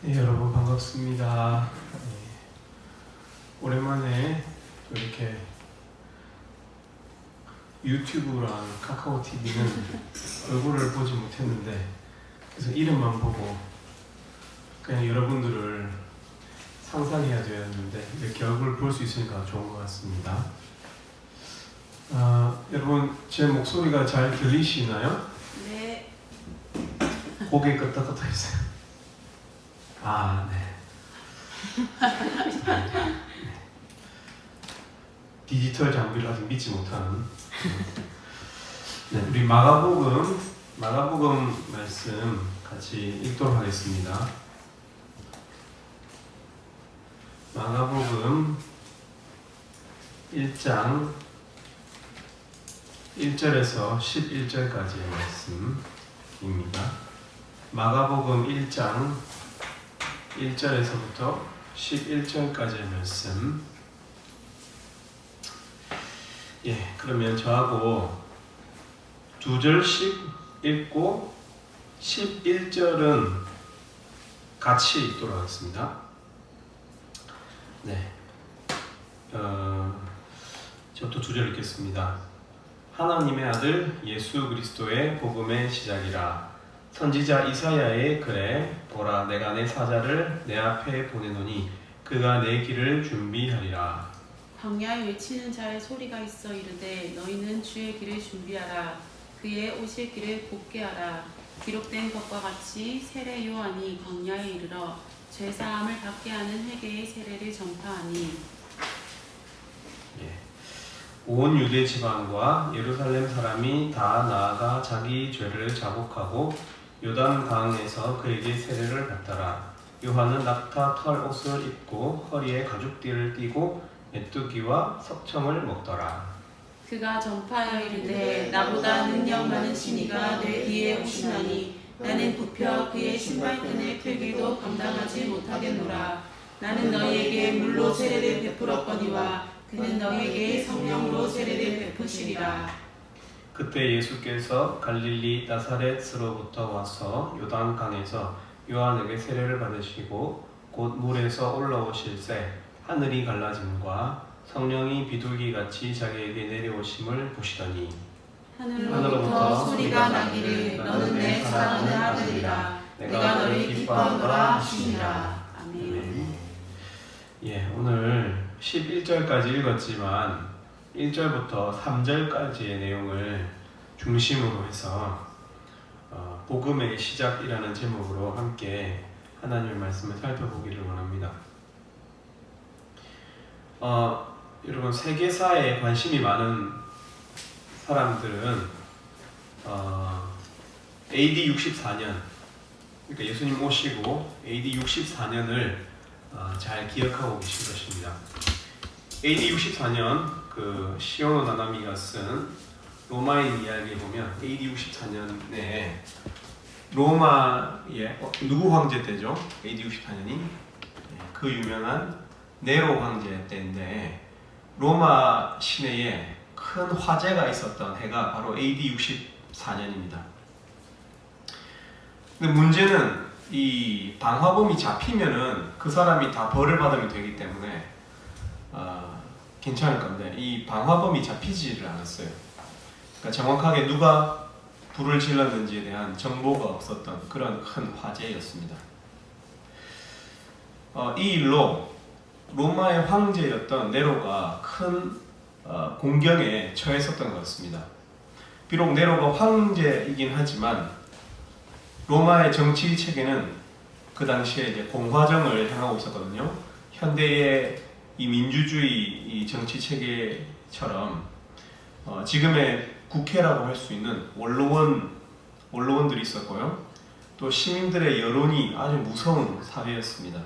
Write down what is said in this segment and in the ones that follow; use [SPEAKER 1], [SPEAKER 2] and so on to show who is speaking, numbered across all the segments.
[SPEAKER 1] 네, 여러분 반갑습니다. 오랜만에 이렇게 유튜브랑 카카오 TV는 얼굴을 보지 못했는데 그래서 이름만 보고 그냥 여러분들을 상상해야 되었는데 이렇게 얼굴을 볼 수 있으니까 좋은 것 같습니다. 여러분 제 목소리가 잘 들리시나요?
[SPEAKER 2] 네.
[SPEAKER 1] 고개 끄덕끄덕 했어요. 네. 디지털 장비를 아직 믿지 못하는. 네, 우리 마가복음 말씀 같이 읽도록 하겠습니다. 마가복음 1장 1절에서 11절까지의 말씀입니다. 마가복음 1장 1절에서부터 11절까지의 말씀. 그러면 저하고 2절씩 읽고 11절은 같이 읽도록 하겠습니다. 저부터 2절 읽겠습니다. 하나님의 아들 예수 그리스도의 복음의 시작이라. 선지자 이사야의 글에 보라 내가 내 사자를 내 앞에 보내노니 그가 내 길을 준비하리라.
[SPEAKER 2] 광야에 외치는 자의 소리가 있어 이르되 너희는 주의 길을 준비하라. 그의 오실 길을 곱게 하라. 기록된 것과 같이 세례 요한이 광야에 이르러 죄사함을 받게 하는 회개의 세례를 전파하니.
[SPEAKER 1] 온 유대 지방과 예루살렘 사람이 다 나아가 자기 죄를 자복하고 요단 강에서 그에게 세례를 받더라. 요한은 낙타 털 옷을 입고 허리에 가죽띠를 띠고 메뚜기와 석청을 먹더라.
[SPEAKER 2] 그가 전파하여 이르되 나보다 능력 많은 신이가 내 뒤에 오시나니 나는 굽혀 그의 신발끈을 풀기도 감당하지 못하겠노라. 나는 너희에게 물로 세례를 베풀었거니와 그는 너희에게 성령으로 세례를 베푸시리라.
[SPEAKER 1] 그때 예수께서 갈릴리 나사렛으로부터 와서 요단강에서 요한에게 세례를 받으시고 곧 물에서 올라오실새 하늘이 갈라짐과 성령이 비둘기같이 자기에게 내려오심을 보시더니
[SPEAKER 2] 하늘로부터 소리가 나기를 너는 내 사랑하는 아들이라 내가 너를 기뻐하노라 하시니라. 아멘.
[SPEAKER 1] 오늘 11절까지 읽었지만 1절부터 3절까지의 내용을 중심으로 해서 복음의 시작이라는 제목으로 함께 하나님의 말씀을 살펴보기를 원합니다. 여러분 세계사에 관심이 많은 사람들은 AD 64년 그러니까 예수님 오시고 AD 64년을 잘 기억하고 계실 것입니다. AD 64년 그 시오노 나나미가 쓴 로마인 이야기에 보면 AD 64년에 로마의 누구 황제 때죠? AD 64년이 그 유명한 네로 황제 때인데 로마 시내에 큰 화재가 있었던 해가 바로 AD 64년입니다. 근데 문제는 이 방화범이 잡히면은 그 사람이 다 벌을 받으면 되기 때문에 괜찮을 건데 이 방화범이 잡히지를 않았어요. 그러니까 정확하게 누가 불을 질렀는지에 대한 정보가 없었던 그런 큰 화재였습니다. 이 일로 로마의 황제였던 네로가 큰 공경에 처했었던 것 같습니다. 비록 네로가 황제이긴 하지만 로마의 정치 체계는 그 당시에 이제 공화정을 향하고 있었거든요. 현대의 이 민주주의 이 정치 체계처럼 지금의 국회라고 할 수 있는 원로원들이 있었고요. 또 시민들의 여론이 아주 무서운 사회였습니다.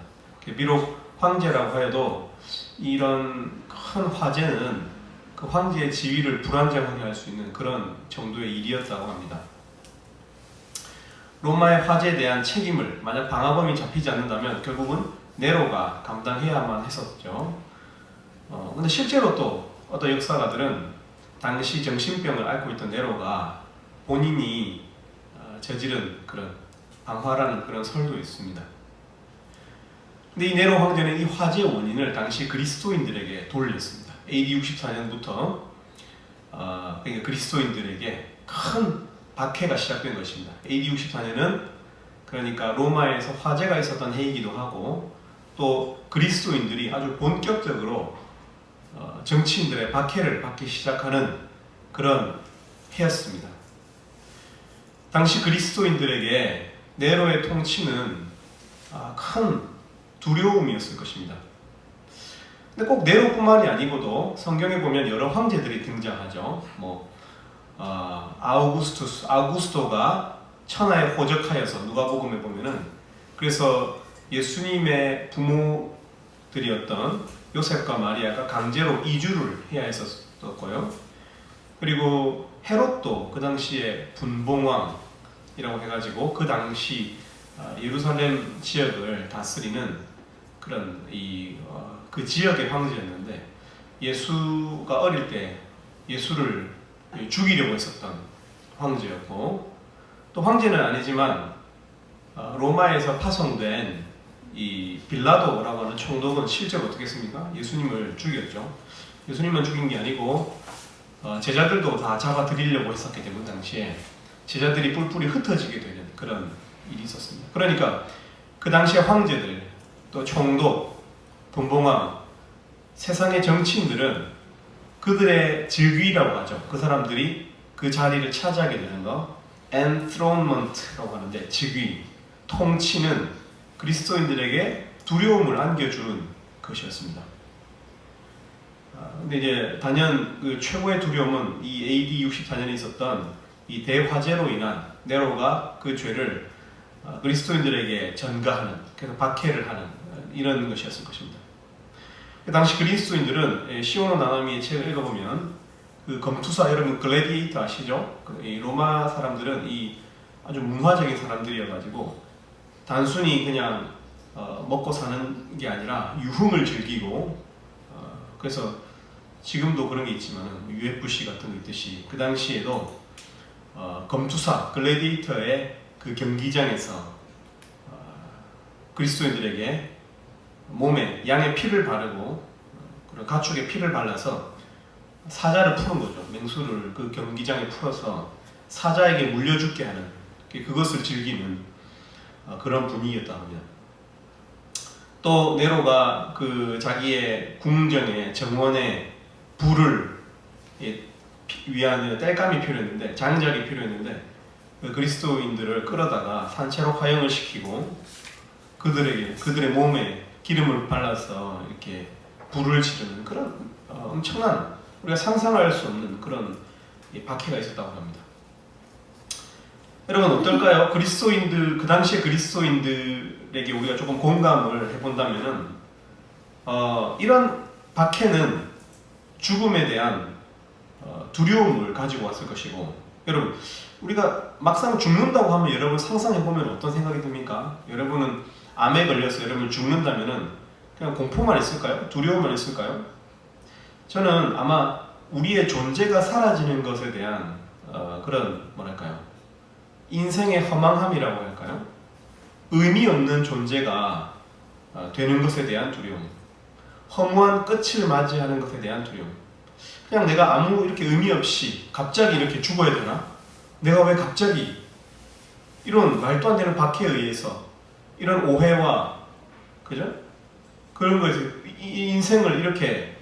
[SPEAKER 1] 비록 황제라고 해도 이런 큰 화재는 그 황제의 지위를 불안정하게 할 수 있는 그런 정도의 일이었다고 합니다. 로마의 화재에 대한 책임을 만약 방화범이 잡히지 않는다면 결국은 네로가 감당해야만 했었죠. 근데 실제로 또 어떤 역사가들은 당시 정신병을 앓고 있던 네로가 본인이 저지른 그런 방화라는 그런 설도 있습니다. 근데 이 네로 황제는 이 화재의 원인을 당시 그리스도인들에게 돌렸습니다. AD 64년부터 그러니까 그리스도인들에게 큰 박해가 시작된 것입니다. AD 64년은 그러니까 로마에서 화재가 있었던 해이기도 하고 또 그리스도인들이 아주 본격적으로 정치인들의 박해를 받기 시작하는 그런 해였습니다. 당시 그리스도인들에게 네로의 통치는 큰 두려움이었을 것입니다. 근데 꼭 네로뿐만이 아니고도 성경에 보면 여러 황제들이 등장하죠. 아우구스토가 천하에 호적하여서 누가복음에 보면은 그래서 예수님의 부모들이었던 요셉과 마리아가 강제로 이주를 해야 했었고요. 그리고 헤롯도 그 당시에 분봉왕이라고 해가지고 그 당시 예루살렘 지역을 다스리는 그런 그 지역의 황제였는데 예수가 어릴 때 예수를 죽이려고 했었던 황제였고 또 황제는 아니지만 로마에서 파송된 이 빌라도라고 하는 총독은 실제로 어떻게 했습니까? 예수님을 죽였죠. 예수님만 죽인 게 아니고 제자들도 다 잡아들이려고 했었기 때문에 당시에 제자들이 뿔뿔이 흩어지게 되는 그런 일이 있었습니다. 그러니까 그 당시의 황제들 또 총독, 분봉왕, 세상의 정치인들은 그들의 즉위라고 하죠. 그 사람들이 그 자리를 차지하게 되는 거 enthronement라고 하는데 즉위, 통치는 그리스도인들에게 두려움을 안겨주는 것이었습니다. 근데 이제 단연 그 최고의 두려움은 이 AD 64년에 있었던 이 대화재로 인한 네로가 그 죄를 그리스도인들에게 전가하는, 그래서 박해를 하는 이런 것이었을 것입니다. 그 당시 그리스도인들은 시오노 나나미의 책을 읽어보면 그 검투사 여러분 글래디에이터 아시죠? 이 로마 사람들은 이 아주 문화적인 사람들이어가지고 단순히 그냥 먹고 사는 게 아니라 유흥을 즐기고 그래서 지금도 그런 게 있지만 UFC 같은 거 있듯이 그 당시에도 검투사 글래디에이터의 그 경기장에서 그리스도인들에게 몸에 양의 피를 바르고 그리고 가축의 피를 발라서 사자를 푸는 거죠. 맹수를 그 경기장에 풀어서 사자에게 물려 죽게 하는 그것을 즐기는 그런 분위기였다고 합니다. 또 네로가 그 자기의 궁정에 정원에 불을 위한 땔감이 필요했는데 장작이 필요했는데 그 그리스도인들을 끌어다가 산채로 화형을 시키고 그들의 몸에 기름을 발라서 이렇게 불을 지르는 그런 엄청난 우리가 상상할 수 없는 그런 박해가 있었다고 합니다. 여러분 어떨까요? 그리스도인들 그 당시에 그리스도인들에게 우리가 조금 공감을 해본다면은 이런 박해는 죽음에 대한 두려움을 가지고 왔을 것이고 여러분 우리가 막상 죽는다고 하면 여러분 상상해보면 어떤 생각이 듭니까? 여러분은 암에 걸려서 여러분 죽는다면은 그냥 공포만 있을까요? 두려움만 있을까요? 저는 아마 우리의 존재가 사라지는 것에 대한 그런 뭐랄까요? 인생의 허망함이라고 할까요? 의미 없는 존재가 되는 것에 대한 두려움, 허무한 끝을 맞이하는 것에 대한 두려움. 그냥 내가 아무 이렇게 의미 없이 갑자기 이렇게 죽어야 되나? 내가 왜 갑자기 이런 말도 안 되는 박해에 의해서 이런 오해와 그죠? 그런 거에서 이 인생을 이렇게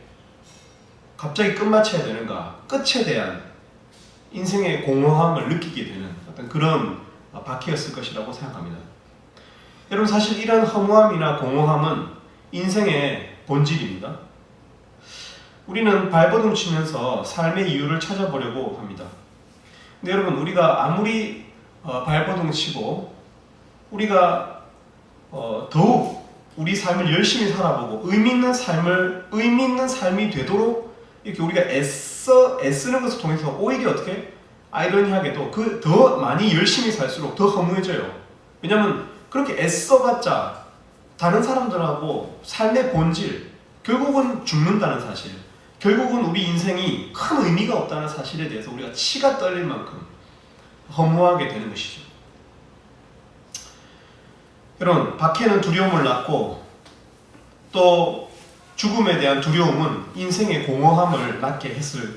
[SPEAKER 1] 갑자기 끝마쳐야 되는가? 끝에 대한 인생의 공허함을 느끼게 되는 어떤 그런 박해였을 것이라고 생각합니다. 여러분 사실 이런 허무함이나 공허함은 인생의 본질입니다. 우리는 발버둥 치면서 삶의 이유를 찾아보려고 합니다. 근데 여러분 우리가 아무리 발버둥 치고 우리가 더욱 우리 삶을 열심히 살아보고 의미 있는 삶이 되도록 이렇게 우리가 애쓰는 것을 통해서 오히려 어떻게 아이러니하게도 그 더 많이 열심히 살수록 더 허무해져요. 왜냐하면 그렇게 애써봤자 다른 사람들하고 삶의 본질 결국은 죽는다는 사실, 결국은 우리 인생이 큰 의미가 없다는 사실에 대해서 우리가 치가 떨릴 만큼 허무하게 되는 것이죠. 여러분 박해는 두려움을 낳고 또 죽음에 대한 두려움은 인생의 공허함을 낳게 했을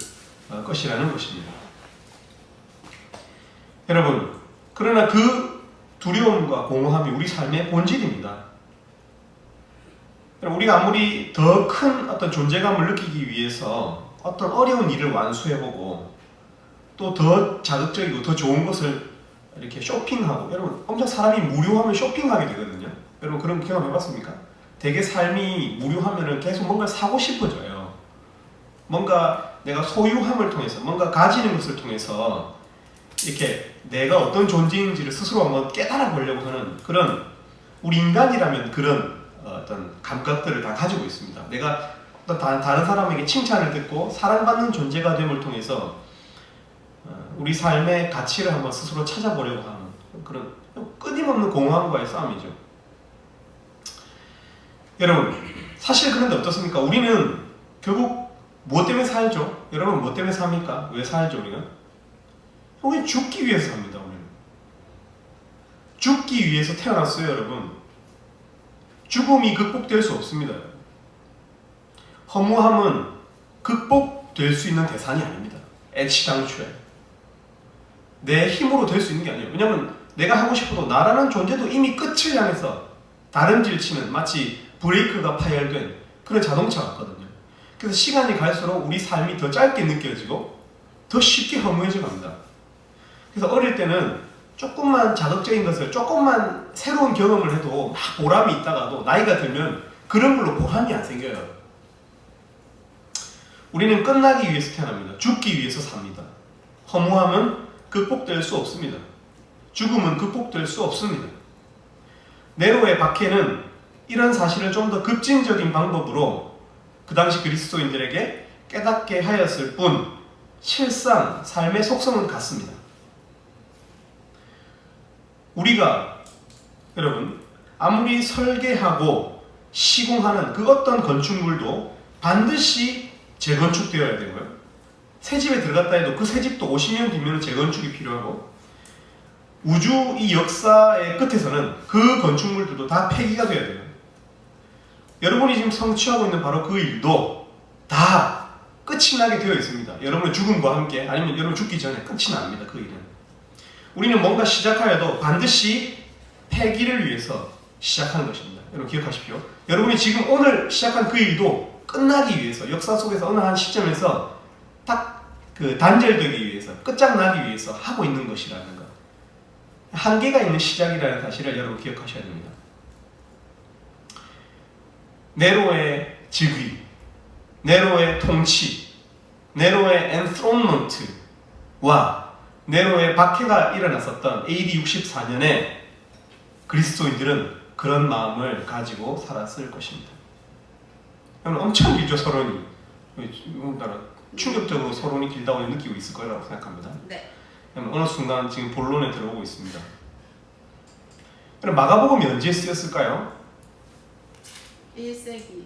[SPEAKER 1] 것이라는 것입니다. 여러분, 그러나 그 두려움과 공허함이 우리 삶의 본질입니다. 우리가 아무리 더 큰 어떤 존재감을 느끼기 위해서 어떤 어려운 일을 완수해보고 또 더 자극적이고 더 좋은 것을 이렇게 쇼핑하고, 여러분 엄청 사람이 무료하면 쇼핑하게 되거든요. 여러분 그런 경험 해봤습니까? 되게 삶이 무료하면 계속 뭔가 사고 싶어져요. 뭔가 내가 소유함을 통해서, 뭔가 가지는 것을 통해서 이렇게 내가 어떤 존재인지를 스스로 한번 깨달아 보려고 하는 그런, 우리 인간이라면 그런 어떤 감각들을 다 가지고 있습니다. 내가 어떤 다른 사람에게 칭찬을 듣고 사랑받는 존재가 됨을 통해서 우리 삶의 가치를 한번 스스로 찾아보려고 하는 그런 끊임없는 공허함과의 싸움이죠. 여러분, 사실 그런데 어떻습니까? 우리는 결국 무엇 때문에 살죠? 여러분 무엇 때문에 삽니까? 왜 살죠 우리가? 우리는 죽기 위해서 삽니다. 우리는 죽기 위해서 태어났어요. 여러분, 죽음이 극복될 수 없습니다. 허무함은 극복될 수 있는 대상이 아닙니다. 애치당초에 내 힘으로 될 수 있는 게 아니에요. 왜냐하면 내가 하고 싶어도 나라는 존재도 이미 끝을 향해서 다름질 치는, 마치 브레이크가 파열된 그런 자동차 같거든요. 그래서 시간이 갈수록 우리 삶이 더 짧게 느껴지고 더 쉽게 허무해져 갑니다. 그래서 어릴 때는 조금만 자극적인 것을, 조금만 새로운 경험을 해도 막 보람이 있다가도 나이가 들면 그런 걸로 보람이 안 생겨요. 우리는 끝나기 위해서 태어납니다. 죽기 위해서 삽니다. 허무함은 극복될 수 없습니다. 죽음은 극복될 수 없습니다. 네로의 박해는 이런 사실을 좀 더 급진적인 방법으로 그 당시 그리스도인들에게 깨닫게 하였을 뿐 실상 삶의 속성은 같습니다. 우리가 여러분 아무리 설계하고 시공하는 그 어떤 건축물도 반드시 재건축되어야 되고요. 새 집에 들어갔다 해도 그 새 집도 50년 뒤면 재건축이 필요하고, 우주 이 역사의 끝에서는 그 건축물들도 다 폐기가 되어야 돼요. 여러분이 지금 성취하고 있는 바로 그 일도 다 끝이 나게 되어 있습니다. 여러분의 죽음과 함께, 아니면 여러분 죽기 전에 끝이 납니다. 그 일은. 우리는 뭔가 시작하여도 반드시 폐기를 위해서 시작하는 것입니다. 여러분 기억하십시오. 여러분이 지금 오늘 시작한 그 일도 끝나기 위해서, 역사 속에서 어느 한 시점에서 딱 그 단절되기 위해서, 끝장나기 위해서 하고 있는 것이라는 것, 한계가 있는 시작이라는 사실을 여러분 기억하셔야 됩니다. 네로의 즉위, 네로의 통치, 네로의 엔스론먼트와 네로의 박해가 일어났었던 AD 64년에 그리스도인들은 그런 마음을 가지고 살았을 것입니다. 엄청 길죠, 서론이. 충격적으로 서론이 길다고 느끼고 있을 거라고 생각합니다.
[SPEAKER 2] 네.
[SPEAKER 1] 어느 순간 지금 본론에 들어오고 있습니다. 그럼 마가복음이 언제 쓰였을까요?
[SPEAKER 2] 1세기.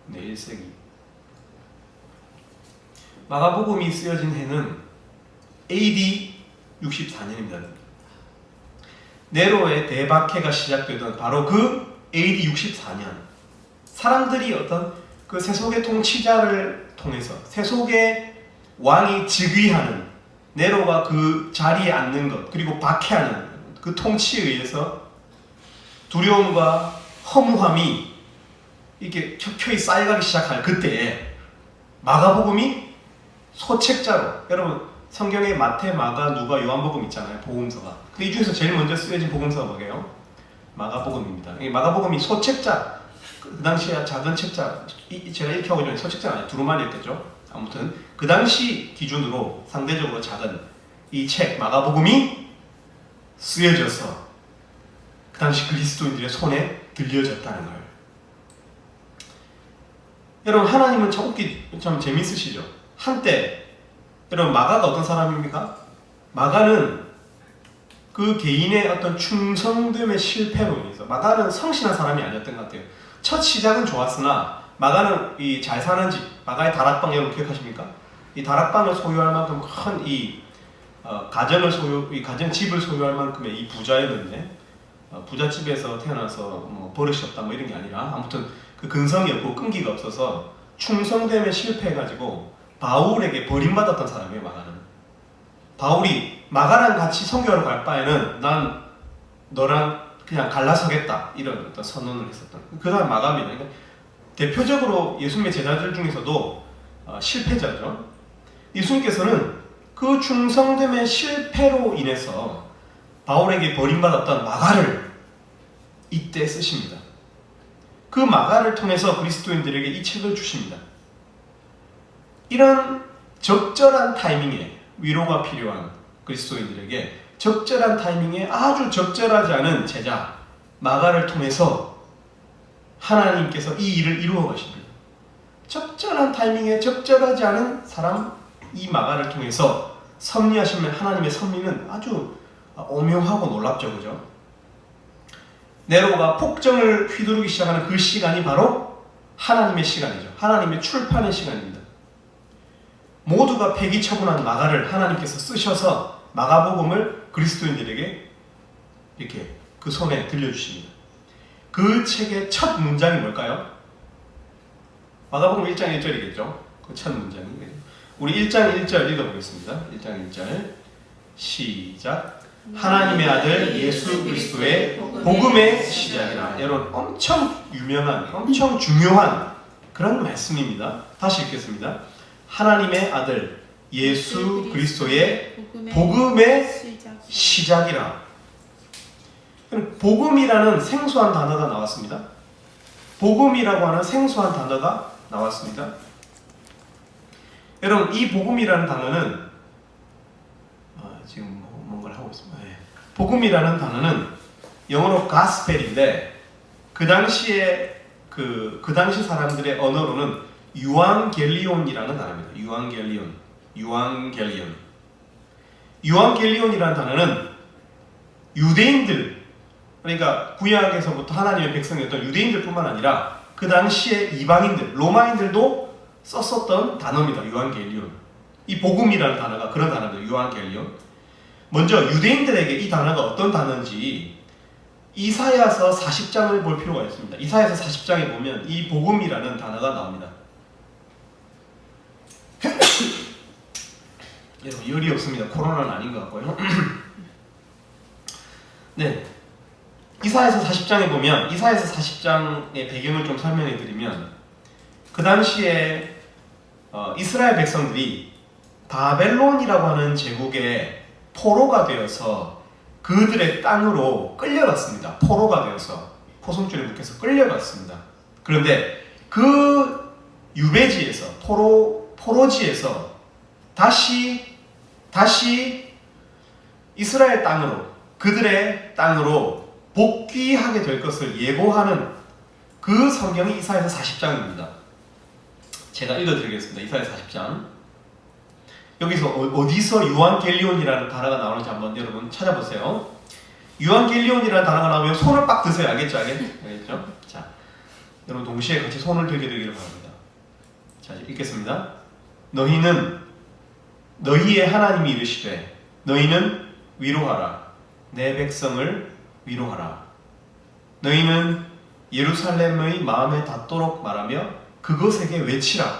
[SPEAKER 1] 네, 1세기. 마가복음이 쓰여진 해는 AD 64년입니다. 네로의 대박해가 시작되던 바로 그 AD 64년, 사람들이 어떤 그 세속의 통치자를 통해서, 세속의 왕이 즉위하는, 네로가 그 자리에 앉는 것, 그리고 박해하는 그 통치에 의해서 두려움과 허무함이 이렇게 켜켜이 쌓여가기 시작할 그때에 마가복음이 소책자로, 여러분 성경에 마태, 마가, 누가, 요한복음 있잖아요. 복음서가. 근데 이 중에서 제일 먼저 쓰여진 복음서가 뭐예요? 마가복음입니다. 이 마가복음이 소책자, 그 당시에 작은 책자, 제가 이렇게 하고 있는 소책자는 아니에요. 두루마리였겠죠. 아무튼 그 당시 기준으로 상대적으로 작은 이 책 마가복음이 쓰여져서 그 당시 그리스도인들의 손에 들려졌다는 거예요. 여러분 하나님은 참 재밌으시죠? 한때 여러분 마가가 어떤 사람입니까? 마가는 그 개인의 어떤 충성됨의 실패로 인해서, 마가는 성실한 사람이 아니었던 것 같아요. 첫 시작은 좋았으나 마가는 이 잘 사는 집, 마가의 다락방 여러분 기억하십니까? 이 다락방을 소유할 만큼 큰 이 가정집을 소유할 만큼의 이 부자였는데, 부잣집에서 태어나서 뭐 버릇이 없다 뭐 이런 게 아니라, 아무튼 그 근성이 없고 끈기가 없어서 충성됨에 실패해가지고 바울에게 버림받았던 사람이에요. 마가는. 바울이 마가랑 같이 선교하러 갈 바에는 난 너랑 그냥 갈라서겠다 이런 어떤 선언을 했었던 그 사람 마가입니다. 그러니까 대표적으로 예수님의 제자들 중에서도 실패자죠. 예수님께서는 그 충성됨의 실패로 인해서 바울에게 버림받았던 마가를 이때 쓰십니다. 그 마가를 통해서 그리스도인들에게 이 책을 주십니다. 이런 적절한 타이밍에 위로가 필요한 그리스도인들에게 적절한 타이밍에 아주 적절하지 않은 제자 마가를 통해서 하나님께서 이 일을 이루어 가십니다. 적절한 타이밍에 적절하지 않은 사람 이 마가를 통해서 섭리하시면 하나님의 섭리는 아주 오묘하고 놀랍죠. 그죠? 네로가 폭정을 휘두르기 시작하는 그 시간이 바로 하나님의 시간이죠. 하나님의 출판의 시간입니다. 모두가 폐기 처분한 마가를 하나님께서 쓰셔서 마가복음을 그리스도인들에게 이렇게 그 손에 들려주십니다. 그 책의 첫 문장이 뭘까요? 마가복음 1장 1절이겠죠. 그 첫 문장이. 우리 1장 1절 읽어보겠습니다. 1장 1절 시작. 하나님의 아들 예수 그리스도의 복음의 시작이라. 여러분 엄청 유명한, 엄청 중요한 그런 말씀입니다. 다시 읽겠습니다. 하나님의 아들 예수 그리스도의 복음의 시작이라. 복음이라는 생소한 단어가 나왔습니다. 복음이라고 하는 생소한 단어가 나왔습니다. 여러분 이 복음이라는 단어는 지금 뭔가를 하고 있습니다. 네. 복음이라는 단어는 영어로 가스펠인데 그 당시에 그 당시 사람들의 언어로는 유앙겔리온이라는 단어입니다. 유앙겔리온이라는 단어는 유대인들, 그러니까 구약에서부터 하나님의 백성이었던 유대인들뿐만 아니라 그 당시에 이방인들, 로마인들도 썼었던 단어입니다. 유앙겔리온. 이 복음이라는 단어가 그런 단어입니다. 유앙겔리온. 먼저 유대인들에게 이 단어가 어떤 단어인지 이사야서 40장을 볼 필요가 있습니다. 이사야서 40장에 보면 이 복음이라는 단어가 나옵니다. 여러분 열이 없습니다. 코로나는 아닌 것 같고요. 네, 이사야서 40장에 보면 이사야서 40장의 배경을 좀 설명해 드리면 그 당시에 이스라엘 백성들이 바벨론이라고 하는 제국의 포로가 되어서 그들의 땅으로 끌려갔습니다. 포로가 되어서 포승줄에 묶여서 끌려갔습니다. 그런데 그 유배지에서 포로지에서 다시 이스라엘 땅으로 그들의 땅으로 복귀하게 될 것을 예고하는 그 성경이 이사야서 40장입니다. 제가 읽어드리겠습니다. 이사야서 40장. 여기서 어디서 유앙겔리온이라는 단어가 나오는지 한번 여러분 찾아보세요. 유앙겔리온이라는 단어가 나오면 손을 빡 드세요. 알겠죠? 자, 여러분 동시에 같이 손을 들게 되기를 바랍니다. 자, 읽겠습니다. 너희의 하나님이 이르시되 너희는 위로하라. 내 백성을 위로하라. 너희는 예루살렘의 마음에 닿도록 말하며 그것에게 외치라.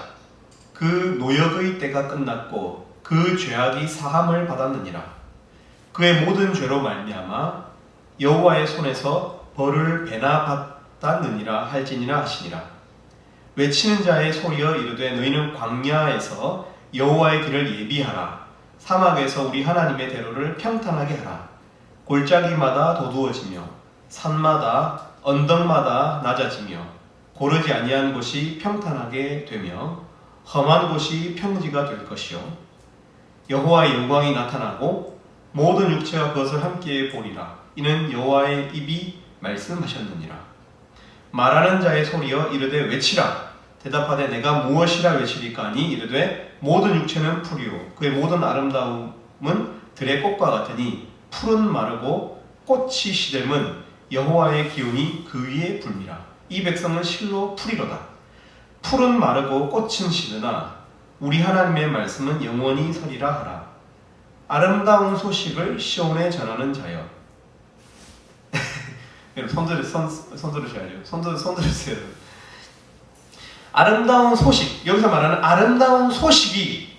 [SPEAKER 1] 그 노역의 때가 끝났고 그 죄악이 사함을 받았느니라. 그의 모든 죄로 말미암아 여호와의 손에서 벌을 배나 받았느니라 할지니라 하시니라. 외치는 자의 소리여 이르되 너희는 광야에서 여호와의 길을 예비하라. 사막에서 우리 하나님의 대로를 평탄하게 하라. 골짜기마다 도두어지며 산마다 언덕마다 낮아지며 고르지 아니한 곳이 평탄하게 되며 험한 곳이 평지가 될 것이요 여호와의 영광이 나타나고 모든 육체가 그것을 함께 보리라. 이는 여호와의 입이 말씀하셨느니라. 말하는 자의 소리여 이르되 외치라. 대답하되 내가 무엇이라 외치리까 하니 이르되 모든 육체는 풀이요 그의 모든 아름다움은 들의 꽃과 같으니 풀은 마르고 꽃이 시들면 여호와의 기운이 그 위에 불미라. 이 백성은 실로 풀이로다. 풀은 마르고 꽃은 시드나 우리 하나님의 말씀은 영원히 서리라 하라. 아름다운 소식을 시온에 전하는 자여. 여러분 손 들으셔야죠. 손 들으세요. 아름다운 소식, 여기서 말하는 아름다운 소식이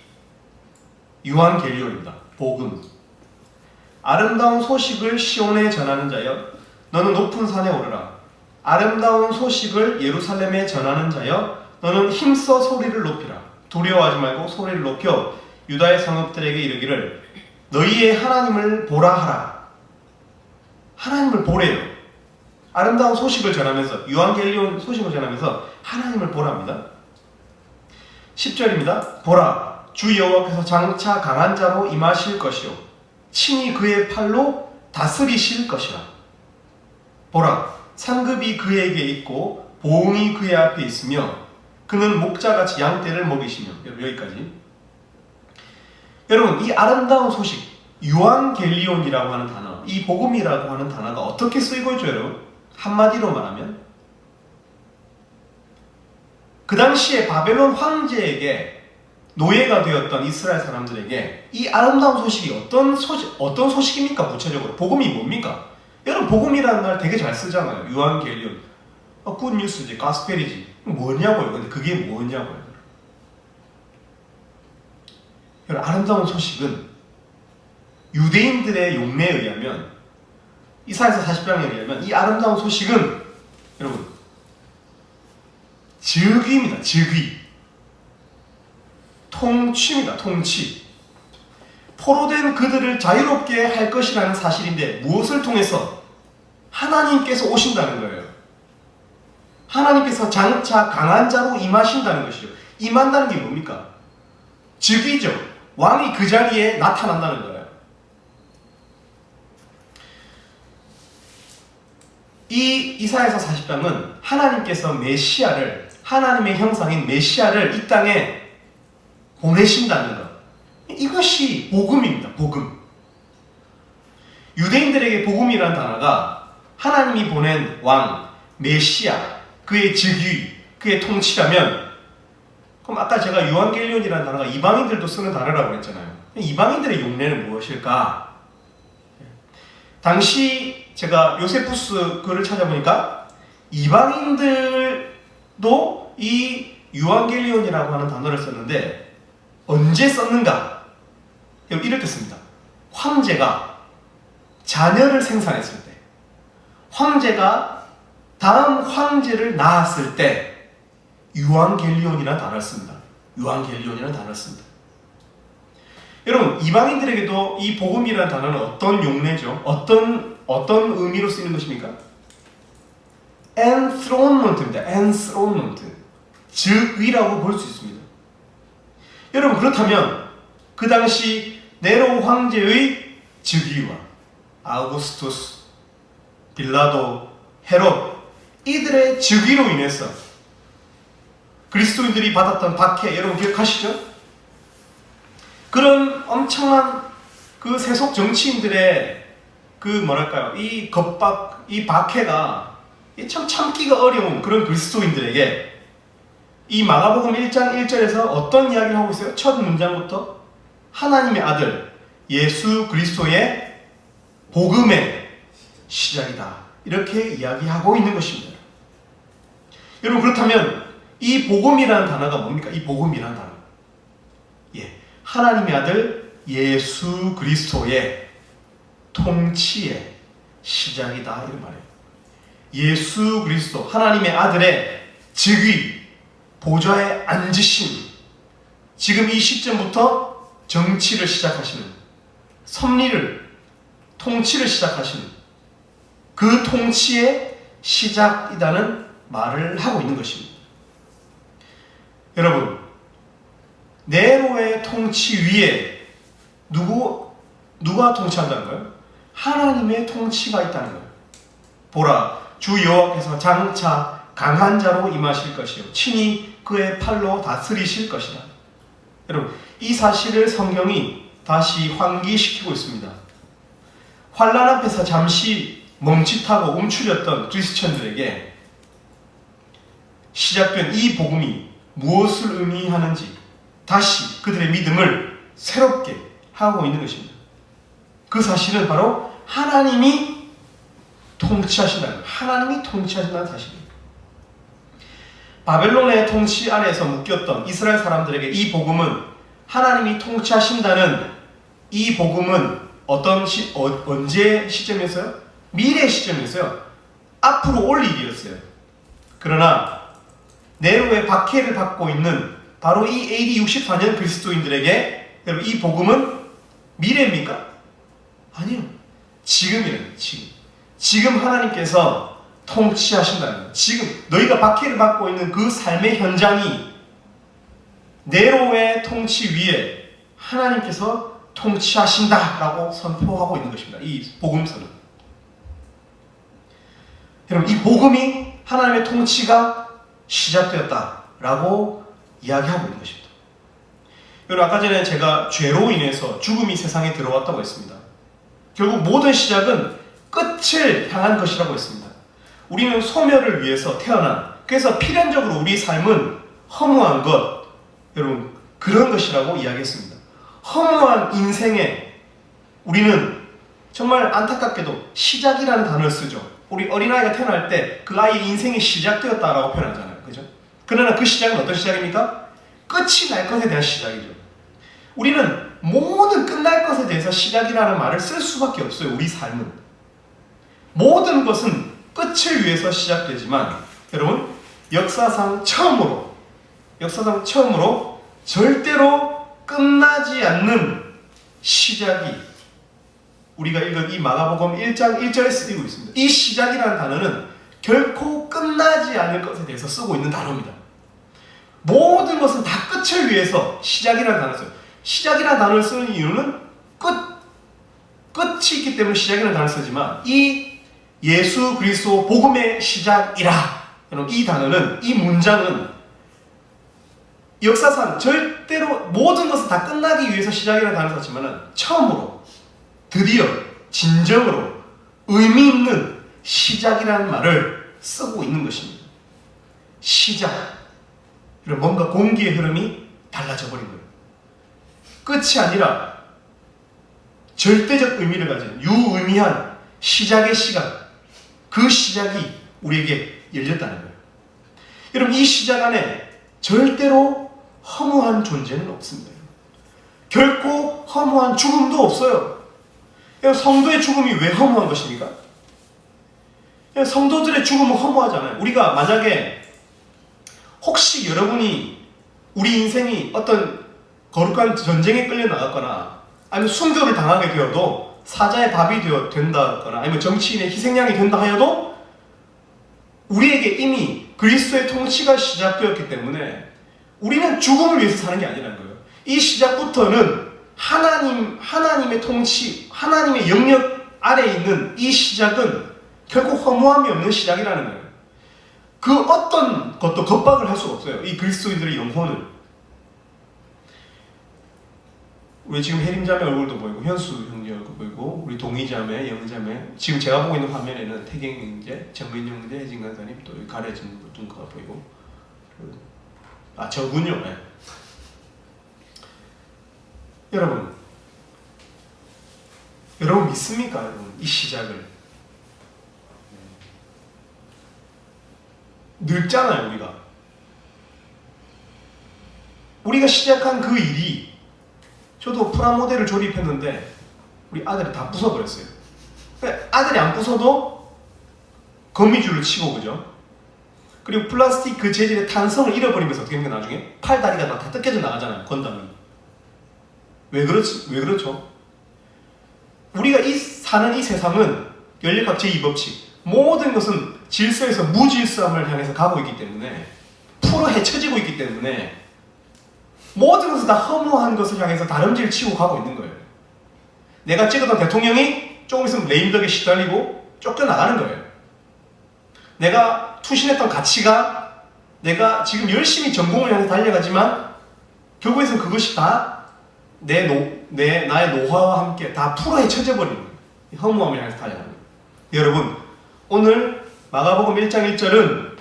[SPEAKER 1] 유한겔리온입니다. 복음. 아름다운 소식을 시온에 전하는 자여 너는 높은 산에 오르라. 아름다운 소식을 예루살렘에 전하는 자여 너는 힘써 소리를 높이라. 두려워하지 말고 소리를 높여 유다의 성읍들에게 이르기를 너희의 하나님을 보라 하라. 하나님을 보래요. 아름다운 소식을 전하면서, 유한겔리온 소식을 전하면서 하나님을 보랍니다. 10절입니다. 보라, 주 여호와께서 장차 강한 자로 임하실 것이요 친히 그의 팔로 다스리실 것이라. 보라, 상급이 그에게 있고 보응이 그의 앞에 있으며 그는 목자같이 양떼를 먹이시며. 여기까지. 여러분, 이 아름다운 소식, 유한겔리온이라고 하는 단어, 이 복음이라고 하는 단어가 어떻게 쓰이고 있죠, 여러분? 한마디로 말하면 그 당시에 바벨론 황제에게 노예가 되었던 이스라엘 사람들에게 이 아름다운 소식이 어떤 소식입니까? 구체적으로 복음이 뭡니까? 여러분, 복음이라는 말 되게 잘 쓰잖아요. 유한겔리온, 굿뉴스지, 가스펠이지. 뭐냐고요? 근데 그게 뭐냐고요? 여러분, 아름다운 소식은 유대인들의 용례에 의하면, 이사야서 40장에 의하면 이 아름다운 소식은 여러분 즉위입니다. 즉위. 통치입니다. 통치. 포로된 그들을 자유롭게 할 것이라는 사실인데 무엇을 통해서? 하나님께서 오신다는 거예요. 하나님께서 장차 강한 자로 임하신다는 것이죠. 임한다는 게 뭡니까? 즉위죠. 왕이 그 자리에 나타난다는 거예요. 이 이사야서 40장은 하나님께서 메시아를, 하나님의 형상인 메시아를 이 땅에 보내신다는 것, 이것이 복음입니다. 복음. 유대인들에게 복음이라는 단어가 하나님이 보낸 왕, 메시아, 그의 즉위, 그의 통치라면, 그럼 아까 제가 유한겔리온이라는 단어가 이방인들도 쓰는 단어라고 했잖아요. 이방인들의 용례는 무엇일까? 당시 제가 요세푸스 글을 찾아보니까 이방인들도 이 유한겔리온이라고 하는 단어를 썼는데 언제 썼는가? 이렇게 씁니다. 황제가 자녀를 생산했을 때, 황제가 다음 황제를 낳았을 때 유한겔리온이라는 단어를 씁니다. 유한겔리온이라는 단어를 씁니다. 여러분, 이방인들에게도 이 복음이라는 단어는 어떤 용례죠? 어떤 의미로 쓰이는 것입니까? enthronement입니다. enthronement. 즉위라고 볼 수 있습니다. 여러분, 그렇다면 그 당시 네로 황제의 즉위와 아우구스투스, 빌라도, 헤롯, 이들의 즉위로 인해서 그리스도인들이 받았던 박해, 여러분 기억하시죠? 그런 엄청난 그 세속 정치인들의 이 겁박, 이 박해가 참 참기가 어려운 그런 그리스도인들에게 이 마가복음 1장 1절에서 어떤 이야기를 하고 있어요? 첫 문장부터 하나님의 아들 예수 그리스도의 복음의 시작이다, 이렇게 이야기하고 있는 것입니다. 여러분, 그렇다면 이 복음이라는 단어가 뭡니까? 이 복음이라는 단어, 하나님의 아들 예수 그리스도의 통치의 시작이다, 이런 말이에요. 예수 그리스도, 하나님의 아들의 즉위, 보좌에 앉으심, 지금 이 시점부터 정치를 시작하시는, 섭리를, 통치를 시작하시는 그 통치의 시작이라는 말을 하고 있는 것입니다. 여러분, 네로의 통치 위에 누가 통치한다는 거예요? 하나님의 통치가 있다는 거예요. 보라, 주 여호와께서 장차 강한 자로 임하실 것이요 친히 그의 팔로 다스리실 것이다. 여러분, 이 사실을 성경이 다시 환기시키고 있습니다. 환난 앞에서 잠시 멈칫하고 움츠렸던 크리스천들에게 시작된 이 복음이 무엇을 의미하는지 다시 그들의 믿음을 새롭게 하고 있는 것입니다. 그 사실은 바로 하나님이 통치하신다는, 하나님이 통치하신다는 사실입니다. 바벨론의 통치 아래에서 묶였던 이스라엘 사람들에게 이 복음은 하나님이 통치하신다는 이 복음은 언제 시점이었어요? 미래 시점이었어요. 앞으로 올 일이었어요. 그러나 네로의 박해를 받고 있는 바로 이 AD 64년 그리스도인들에게 여러분 이 복음은 미래입니까? 아니요. 지금이래요. 지금 하나님께서 통치하신다는 거예요. 지금 너희가 박해를 받고 있는 그 삶의 현장이 네로의 통치 위에 하나님께서 통치하신다라고 선포하고 있는 것입니다. 이 복음서는. 여러분 이 복음이 하나님의 통치가 시작되었다라고 이야기하고 있는 것입니다. 여러분 아까 전에 제가 죄로 인해서 죽음이 세상에 들어왔다고 했습니다. 결국 모든 시작은 끝을 향한 것이라고 했습니다. 우리는 소멸을 위해서 태어난, 그래서 필연적으로 우리 삶은 허무한 것, 여러분 그런 것이라고 이야기했습니다. 허무한 인생에 우리는 정말 안타깝게도 시작이라는 단어를 쓰죠. 우리 어린아이가 태어날 때 그 아이의 인생이 시작되었다라고 표현하잖아요. 그죠? 그러나 그 시작은 어떤 시작입니까? 끝이 날 것에 대한 시작이죠. 우리는 모든 끝날 것에 대해서 시작이라는 말을 쓸 수밖에 없어요. 우리 삶은. 모든 것은 끝을 위해서 시작되지만 여러분 역사상 처음으로 절대로 끝나지 않는 시작이 우리가 읽은 이 마가복음 1장 1절에 쓰이고 있습니다. 이 시작이라는 단어는 결코 끝나지 않을 것에 대해서 쓰고 있는 단어입니다. 모든 것은 다 끝을 위해서 시작이라는 단어를 써요. 시작이라는 단어를 쓰는 이유는 끝이 있기 때문에 시작이라는 단어를 쓰지만 이 예수 그리스도 복음의 시작이라 여러분 이 단어는 이 문장은 역사상 절대로 모든 것은 다 끝나기 위해서 시작이라는 단어를 썼지만 처음으로 드디어 진정으로 의미 있는 시작이라는 말을 쓰고 있는 것입니다. 시작. 뭔가 공기의 흐름이 달라져 버린 거예요. 끝이 아니라 절대적 의미를 가진 유의미한 시작의 시간, 그 시작이 우리에게 열렸다는 거예요. 여러분 이 시작 안에 절대로 허무한 존재는 없습니다. 결코 허무한 죽음도 없어요. 성도의 죽음이 왜 허무한 것입니까? 성도들의 죽음은 허무하잖아요. 우리가 만약에 혹시 여러분이 우리 인생이 어떤 거룩한 전쟁에 끌려 나갔거나 아니면 순교를 당하게 되어도 사자의 밥이 된다거나 아니면 정치인의 희생양이 된다 하여도 우리에게 이미 그리스도의 통치가 시작되었기 때문에 우리는 죽음을 위해서 사는 게 아니라는 거예요. 이 시작부터는 하나님의 통치, 하나님의 영역 아래에 있는 이 시작은 결코 허무함이 없는 시작이라는 거예요. 그 어떤 것도 겁박을 할 수가 없어요. 이 그리스도인들의 영혼을. 우리 지금 혜림자매 얼굴도 보이고 현수 형제 얼굴 보이고 우리 동희자매, 영자매 지금 제가 보고 있는 화면에는 태경 형제, 정민 형제, 혜진 간사님 또 가려진 분가 보이고 저군요. 네. 여러분 믿습니까? 여러분 이 시작을 늙잖아요. 우리가 시작한 그 일이 저도 프라모델을 조립했는데 우리 아들이 다 부숴버렸어요. 아들이 안 부숴도 거미줄을 치고 그죠? 그리고 플라스틱 그 재질의 탄성을 잃어버리면서 어떻게 됩니까? 나중에 팔다리가 다 뜯겨져 나가잖아요. 건담이. 왜 그렇죠? 우리가 사는 이 세상은 연립학 제2법칙 모든 것은 질서에서 무질서함을 향해서 가고 있기 때문에 풀어 헤쳐지고 있기 때문에 모든 것은 다 허무한 것을 향해서 다름질을 치고 가고 있는 거예요. 내가 찍었던 대통령이 조금 있으면 레임덕에 시달리고 쫓겨나가는 거예요. 내가 투신했던 가치가 내가 지금 열심히 전공을 향해 달려가지만 결국에는 그것이 다 나의 노화와 함께 다 풀어 헤쳐져 버리는 거예요. 허무함을 향해서 달려가는 거예요. 여러분 오늘 마가복음 1장 1절은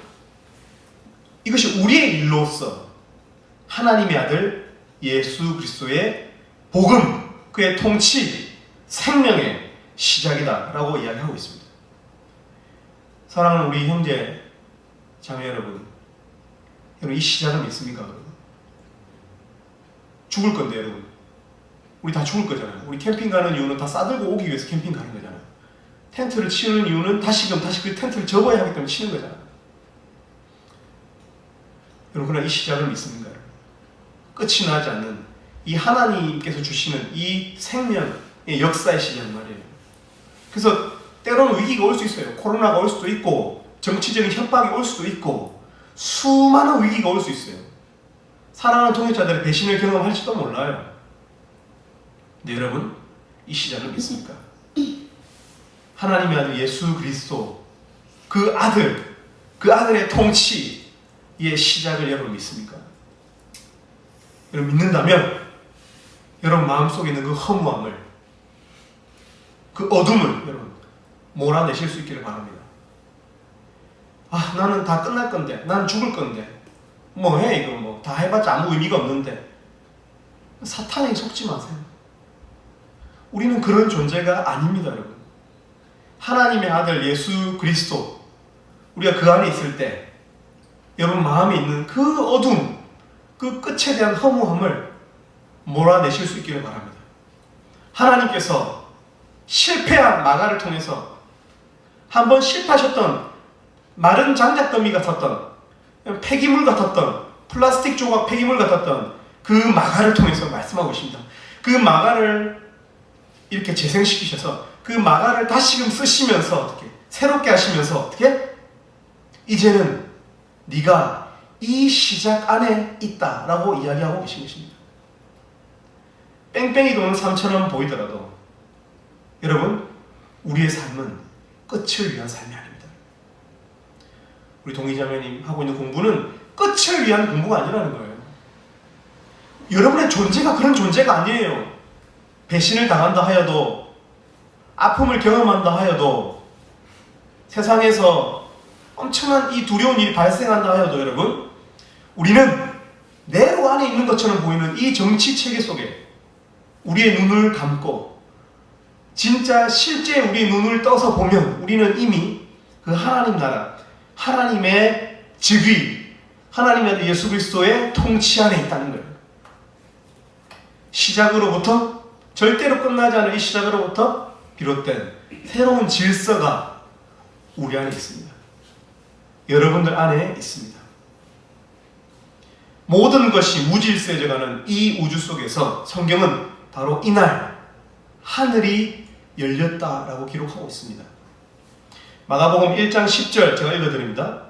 [SPEAKER 1] 이것이 우리의 일로서 하나님의 아들 예수 그리스도의 복음, 그의 통치, 생명의 시작이다 라고 이야기하고 있습니다. 사랑하는 우리 형제 자매 여러분, 여러분 이 시작을 믿습니까? 여러분? 죽을 건데 여러분 우리 다 죽을 거잖아요. 우리 캠핑 가는 이유는 다 싸들고 오기 위해서 캠핑 가는 거잖아요. 텐트를 치는 이유는 다시 그 텐트를 접어야 하기 때문에 치는 거잖아요. 여러분 그러나 이 시작을 믿습니까? 끝이 나지 않는 이 하나님께서 주시는 이 생명의 역사의 시작 말이에요. 그래서 때로는 위기가 올 수 있어요. 코로나가 올 수도 있고 정치적인 협박이 올 수도 있고 수많은 위기가 올 수 있어요. 사랑하는 동역자들의 배신을 경험할지도 몰라요. 근데 여러분 이 시작을 믿습니까? 하나님의 아들 예수 그리스도 그 아들의 통치의 시작을 여러분 믿습니까? 여러분 믿는다면 여러분 마음속에 있는 그 허무함을 그 어둠을 여러분 몰아내실 수 있기를 바랍니다. 아 나는 다 끝날 건데 나는 죽을 건데 뭐 해 이거 뭐 다 해봤자 아무 의미가 없는데 사탄에 속지 마세요. 우리는 그런 존재가 아닙니다 여러분. 하나님의 아들 예수 그리스도 우리가 그 안에 있을 때 여러분 마음에 있는 그 어둠 그 끝에 대한 허무함을 몰아내실 수 있기를 바랍니다. 하나님께서 실패한 마가를 통해서 한번 실패하셨던 마른 장작더미 같았던 폐기물 같았던 플라스틱 조각 폐기물 같았던 그 마가를 통해서 말씀하고 있습니다. 그 마가를 이렇게 재생시키셔서 그 마가를 다시금 쓰시면서 어떻게 새롭게 하시면서 어떻게 이제는 네가 이 시작 안에 있다라고 이야기하고 계신 것입니다. 뺑뺑이 도는 삶처럼 보이더라도 여러분 우리의 삶은 끝을 위한 삶이 아닙니다. 우리 동의자매님 하고 있는 공부는 끝을 위한 공부가 아니라는 거예요. 여러분의 존재가 그런 존재가 아니에요. 배신을 당한다 하여도 아픔을 경험한다 하여도 세상에서 엄청난 이 두려운 일이 발생한다 하여도 여러분 우리는 네로 안에 있는 것처럼 보이는 이 정치 체계 속에 우리의 눈을 감고 진짜 실제 우리의 눈을 떠서 보면 우리는 이미 그 하나님 나라 하나님의 즉위 하나님의 예수 그리스도의 통치 안에 있다는 거예요. 시작으로부터 절대로 끝나지 않은 이 시작으로부터 비롯된 새로운 질서가 우리 안에 있습니다. 여러분들 안에 있습니다. 모든 것이 무질서해져가는 이 우주 속에서 성경은 바로 이날 하늘이 열렸다라고 기록하고 있습니다. 마가복음 1장 10절 제가 읽어드립니다.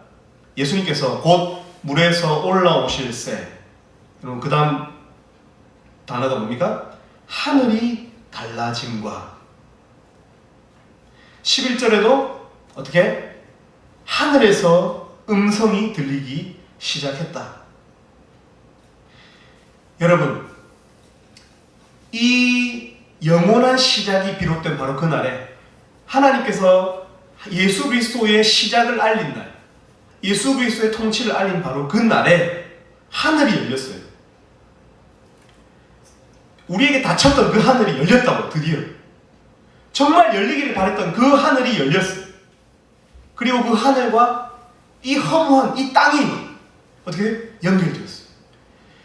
[SPEAKER 1] 예수님께서 곧 물에서 올라오실새 여러분 그 다음 단어가 뭡니까? 하늘이 갈라짐과 11절에도 어떻게? 하늘에서 음성이 들리기 시작했다. 여러분 이 영원한 시작이 비롯된 바로 그날에 하나님께서 예수 그리스도의 시작을 알린 날 예수 그리스도의 통치를 알린 바로 그 날에 하늘이 열렸어요. 우리에게 닫혔던 그 하늘이 열렸다고 드디어 정말 열리기를 바랬던 그 하늘이 열렸어요. 그리고 그 하늘과 이 허무한 이 땅이 어떻게 연결되었어요.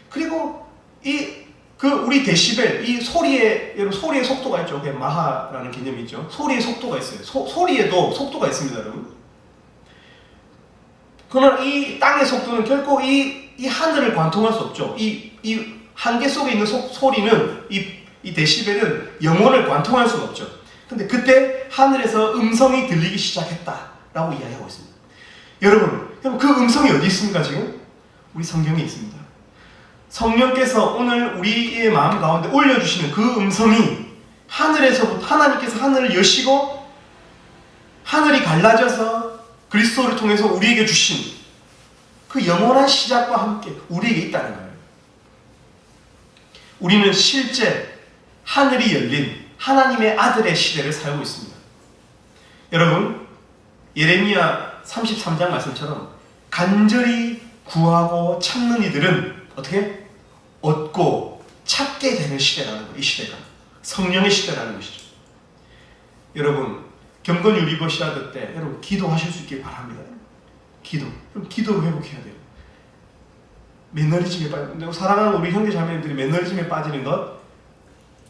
[SPEAKER 1] 그리고 우리 데시벨 이 소리의 속도가 있죠. 그게 마하라는 개념이 있죠. 소리의 속도가 있어요. 소리에도 속도가 있습니다, 여러분. 그러나 이 땅의 속도는 결코 이 하늘을 관통할 수 없죠. 이 한계 속에 있는 소리는 이 데시벨은 영혼을 관통할 수가 없죠. 근데 그때 하늘에서 음성이 들리기 시작했다라고 이야기하고 있습니다. 여러분 그 음성이 어디 있습니까 지금? 우리 성경에 있습니다. 성령께서 오늘 우리의 마음 가운데 올려주시는 그 음성이 하늘에서부터 하나님께서 하늘을 여시고 하늘이 갈라져서 그리스도를 통해서 우리에게 주신 그 영원한 시작과 함께 우리에게 있다는 거예요. 우리는 실제 하늘이 열린 하나님의 아들의 시대를 살고 있습니다. 여러분 예레미야 33장 말씀처럼 간절히 구하고 찾는 이들은 어떻게? 얻고 찾게 되는 시대라는 거예요. 이 시대가 성령의 시대라는 것이죠. 여러분 경건 유리버시아드 때 여러분 기도하실 수 있길 바랍니다. 기도로 회복해야 돼요. 매너리즘에 빠지는, 사랑하는 우리 형제 자매님들이 매너리즘에 빠지는 것,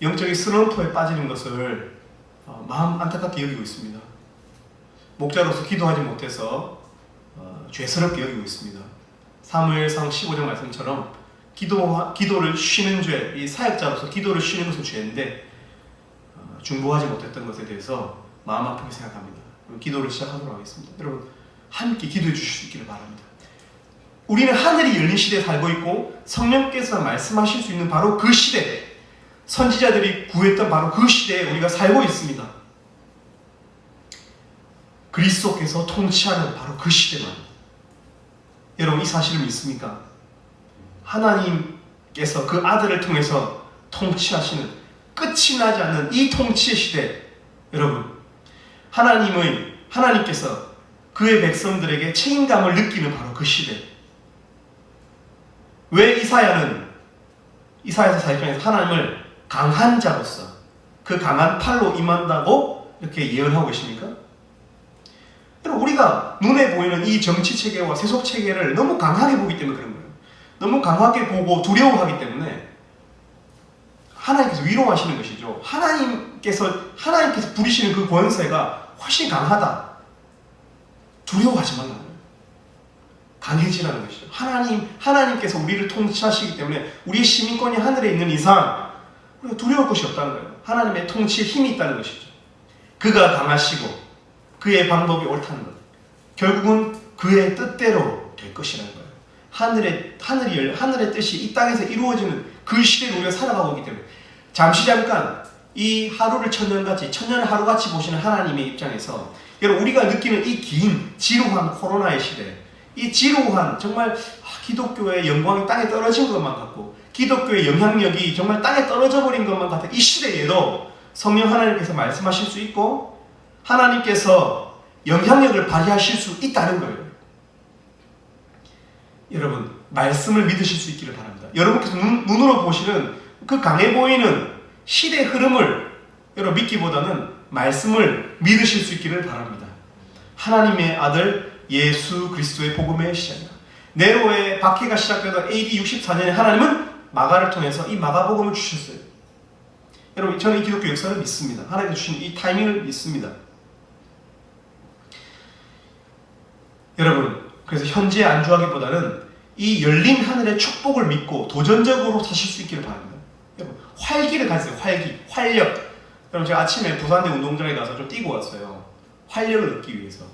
[SPEAKER 1] 영적인 슬럼프에 빠지는 것을 마음 안타깝게 여기고 있습니다. 목자로서 기도하지 못해서 죄스럽게 여기고 있습니다. 사무엘상 15장 말씀처럼 기도를 쉬는 죄, 이 사역자로서 기도를 쉬는 것은 죄인데 중보하지 못했던 것에 대해서 마음 아프게 생각합니다. 기도를 시작하도록 하겠습니다. 여러분 함께 기도해 주실 수 있기를 바랍니다. 우리는 하늘이 열린 시대에 살고 있고 성령께서 말씀하실 수 있는 바로 그 시대, 선지자들이 구했던 바로 그 시대에 우리가 살고 있습니다. 그리스도께서 통치하는 바로 그 시대만. 여러분 이 사실을 믿습니까? 하나님께서 그 아들을 통해서 통치하시는, 끝이 나지 않는 이 통치의 시대. 여러분 하나님께서 그의 백성들에게 책임감을 느끼는 바로 그 시대. 왜 이사야서 40장에서 하나님을 강한 자로서 그 강한 팔로 임한다고 이렇게 예언하고 계십니까? 여러분 우리가 눈에 보이는 이 정치 체계와 세속 체계를 너무 강하게 보기 때문에 그런 거예요. 너무 강하게 보고 두려워하기 때문에 하나님께서 위로하시는 것이죠. 하나님께서 부리시는 그 권세가 훨씬 강하다. 두려워하지 말라는 거예요. 강해지라는 것이죠. 하나님께서 우리를 통치하시기 때문에 우리의 시민권이 하늘에 있는 이상 우리가 두려울 것이 없다는 거예요. 하나님의 통치에 힘이 있다는 것이죠. 그가 강하시고 그의 방법이 옳다는 것. 결국은 그의 뜻대로 될 것이라는 거예요. 하늘의 뜻이 이 땅에서 이루어지는 그 시대를 우리가 살아가고 있기 때문에 잠깐 이 하루를 천년을 하루같이 보시는 하나님의 입장에서 여러분 우리가 느끼는 이 긴 지루한 코로나의 시대, 이 지루한 정말 기독교의 영광이 땅에 떨어진 것만 같고 기독교의 영향력이 정말 땅에 떨어져 버린 것만 같은 이 시대에도 성령 하나님께서 말씀하실 수 있고 하나님께서 영향력을 발휘하실 수 있다는 거예요. 여러분 말씀을 믿으실 수 있기를 바랍니다. 여러분께서 눈으로 보시는 그 강해 보이는 시대의 흐름을 여러분 믿기보다는 말씀을 믿으실 수 있기를 바랍니다. 하나님의 아들 예수 그리스도의 복음의 시작이다. 네로의 박해가 시작되던 AD 64년에 하나님은 마가를 통해서 이 마가복음을 주셨어요. 여러분 저는 이 기독교 역사를 믿습니다. 하나님께서 주신 이 타이밍을 믿습니다. 여러분 그래서 현재에 안주하기보다는 이 열린 하늘의 축복을 믿고 도전적으로 사실 수 있기를 바랍니다. 여러분 활기를 가지세요. 활력. 여러분 제가 아침에 부산대 운동장에 가서 좀 뛰고 왔어요. 활력을 얻기 위해서.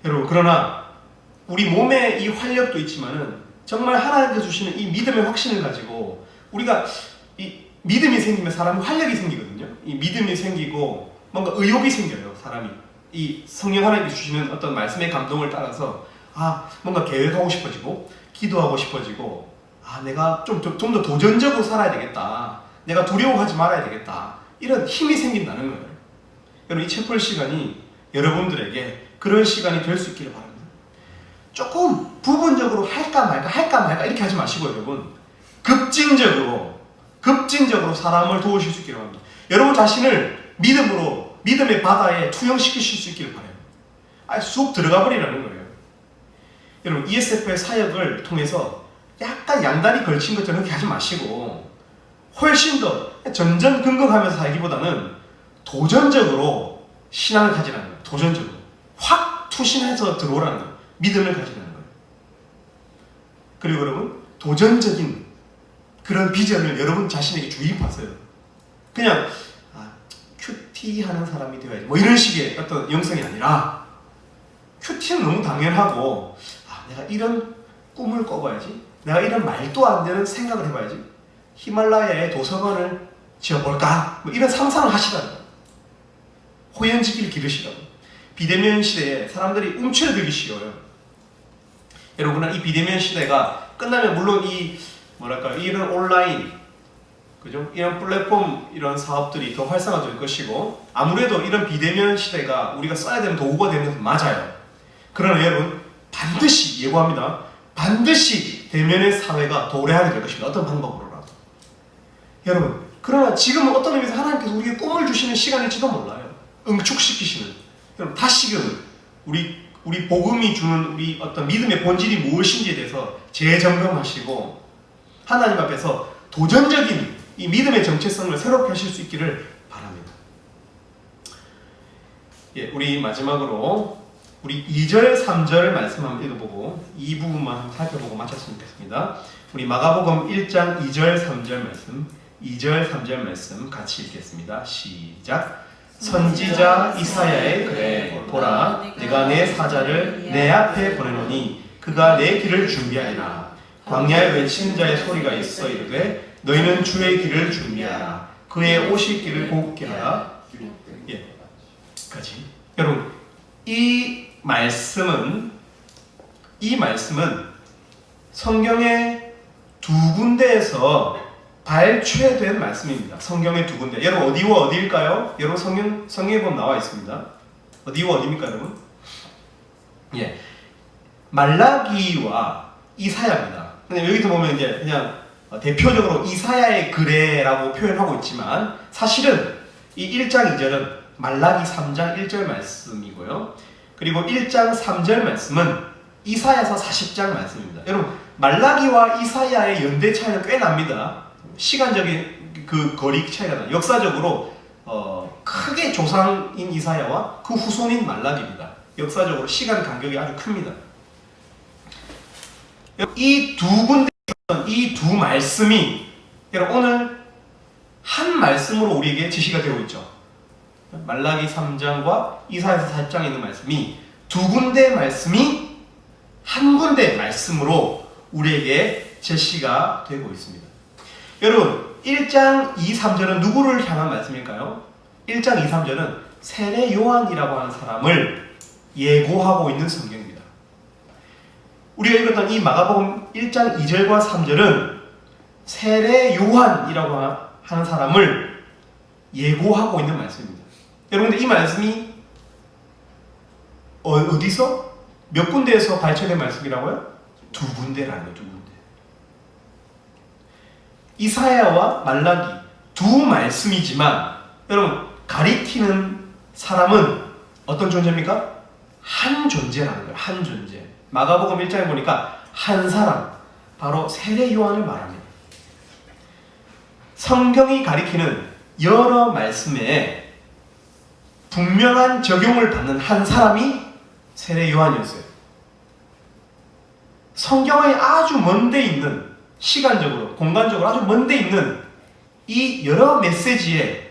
[SPEAKER 1] 여러분 그러나 우리 몸에 이 활력도 있지만은 정말 하나님께서 주시는 이 믿음의 확신을 가지고 우리가 이 믿음이 생기면 사람은 활력이 생기거든요. 이 믿음이 생기고 뭔가 의욕이 생겨요. 사람이 이 성령 하나님께서 주시는 어떤 말씀의 감동을 따라서 뭔가 계획하고 싶어지고 기도하고 싶어지고 내가 좀 더 도전적으로 살아야 되겠다. 내가 두려워하지 말아야 되겠다. 이런 힘이 생긴다는 거예요. 여러분 이 채플 시간이 여러분들에게 그런 시간이 될 수 있기를 바랍니다. 조금 부분적으로 할까 말까 이렇게 하지 마시고 여러분 급진적으로 사람을 도우실 수 있기를 바랍니다. 여러분 자신을 믿음의 바다에 투영시키실 수 있기를 바라요. 쑥 들어가 버리라는 거예요. 여러분 ESF의 사역을 통해서 약간 양다리 걸친 것처럼 그렇게 하지 마시고 훨씬 더 전전긍긍하면서 살기보다는 도전적으로 신앙을 가지라는 거예요. 도전적으로 확 투신해서 들어오라는 거예요. 믿음을 가지라는 거예요. 그리고 여러분 도전적인 그런 비전을 여러분 자신에게 주입하세요. 그냥 큐티하는 사람이 되어야지 뭐 이런 식의 어떤 영성이 아니라 큐티는 너무 당연하고 내가 이런 꿈을 꿔봐야지, 내가 이런 말도 안 되는 생각을 해봐야지, 히말라야의 도서관을 지어볼까 뭐 이런 상상을 하시라고, 호연지기를 기르시라고. 비대면 시대에 사람들이 움츠러들기 쉬워요. 여러분은 이 비대면 시대가 끝나면 물론 이런 온라인, 그죠? 이런 플랫폼, 이런 사업들이 더 활성화될 것이고, 아무래도 이런 비대면 시대가 우리가 써야 되는 도구가 되는 것은 맞아요. 그러나 여러분, 반드시 예고합니다. 반드시 대면의 사회가 도래하게 될 것입니다. 어떤 방법으로라도. 여러분, 그러나 지금은 어떤 의미에서 하나님께서 우리에게 꿈을 주시는 시간일지도 몰라요. 응축시키시는. 여러분, 다시금 우리 우리 복음이 주는 우리 어떤 믿음의 본질이 무엇인지에 대해서 재점검하시고 하나님 앞에서 도전적인 이 믿음의 정체성을 새롭게 하실 수 있기를 바랍니다. 예, 우리 마지막으로 우리 2절, 3절 말씀 한번 읽어보고 이 부분만 한번 살펴보고 마쳤으면 좋겠습니다. 우리 마가복음 1장 2절, 3절 말씀, 2절, 3절 말씀 같이 읽겠습니다. 시작. 선지자 이사야의 글에 보라, 내가 내 사자를 내 앞에 보내노니 그가 내 길을 준비하리라. 광야에 외치는 자의 소리가 있어 이르되 너희는 주의 길을 준비하라. 그의 오실 길을 곱게 하라. 예, 까지. 여러분, 이 말씀은 성경의 두 군데에서 발췌된 말씀입니다. 성경의 두 군데. 여러분, 어디와 어디일까요? 여러분, 성경에 보면 나와 있습니다. 어디와 어디입니까, 여러분? 예, 말라기와 이사야입니다. 근데 여기서 보면 이제 그냥 대표적으로 이사야의 글에라고 표현하고 있지만 사실은 이 1장 2절은 말라기 3장 1절 말씀이고요. 그리고 1장 3절 말씀은 이사야서 40장 말씀입니다. 여러분, 말라기와 이사야의 연대 차이는 꽤 납니다. 시간적인 그 거리 차이가 나요. 역사적으로 크게 조상인 이사야와 그 후손인 말라기입니다. 역사적으로 시간 간격이 아주 큽니다. 이 두 군데 이 두 말씀이 여러분 오늘 한 말씀으로 우리에게 지시가 되고 있죠. 말라기 3장과 이사야서 4장에 있는 말씀이 두 군데 말씀이 한 군데 말씀으로 우리에게 제시가 되고 있습니다. 여러분, 1장 2, 3절은 누구를 향한 말씀일까요? 1장 2, 3절은 세례 요한이라고 하는 사람을 예고하고 있는 성경입니다. 우리가 읽었던 이 마가복음 1장 2절과 3절은 세례 요한이라고 하는 사람을 예고하고 있는 말씀입니다. 여러분들, 이 말씀이 어디서? 몇 군데에서 발췌된 말씀이라고요? 두 군데라는 거예요. 두 군데. 이사야와 말라기 두 말씀이지만 여러분, 가리키는 사람은 어떤 존재입니까? 한 존재라는 거예요. 한 존재. 마가복음 1장에 보니까 한 사람, 바로 세례 요한을 말합니다. 성경이 가리키는 여러 말씀에 분명한 적용을 받는 한 사람이 세례 요한이었어요. 성경의 아주 먼데 있는, 시간적으로, 공간적으로 아주 먼데 있는 이 여러 메시지에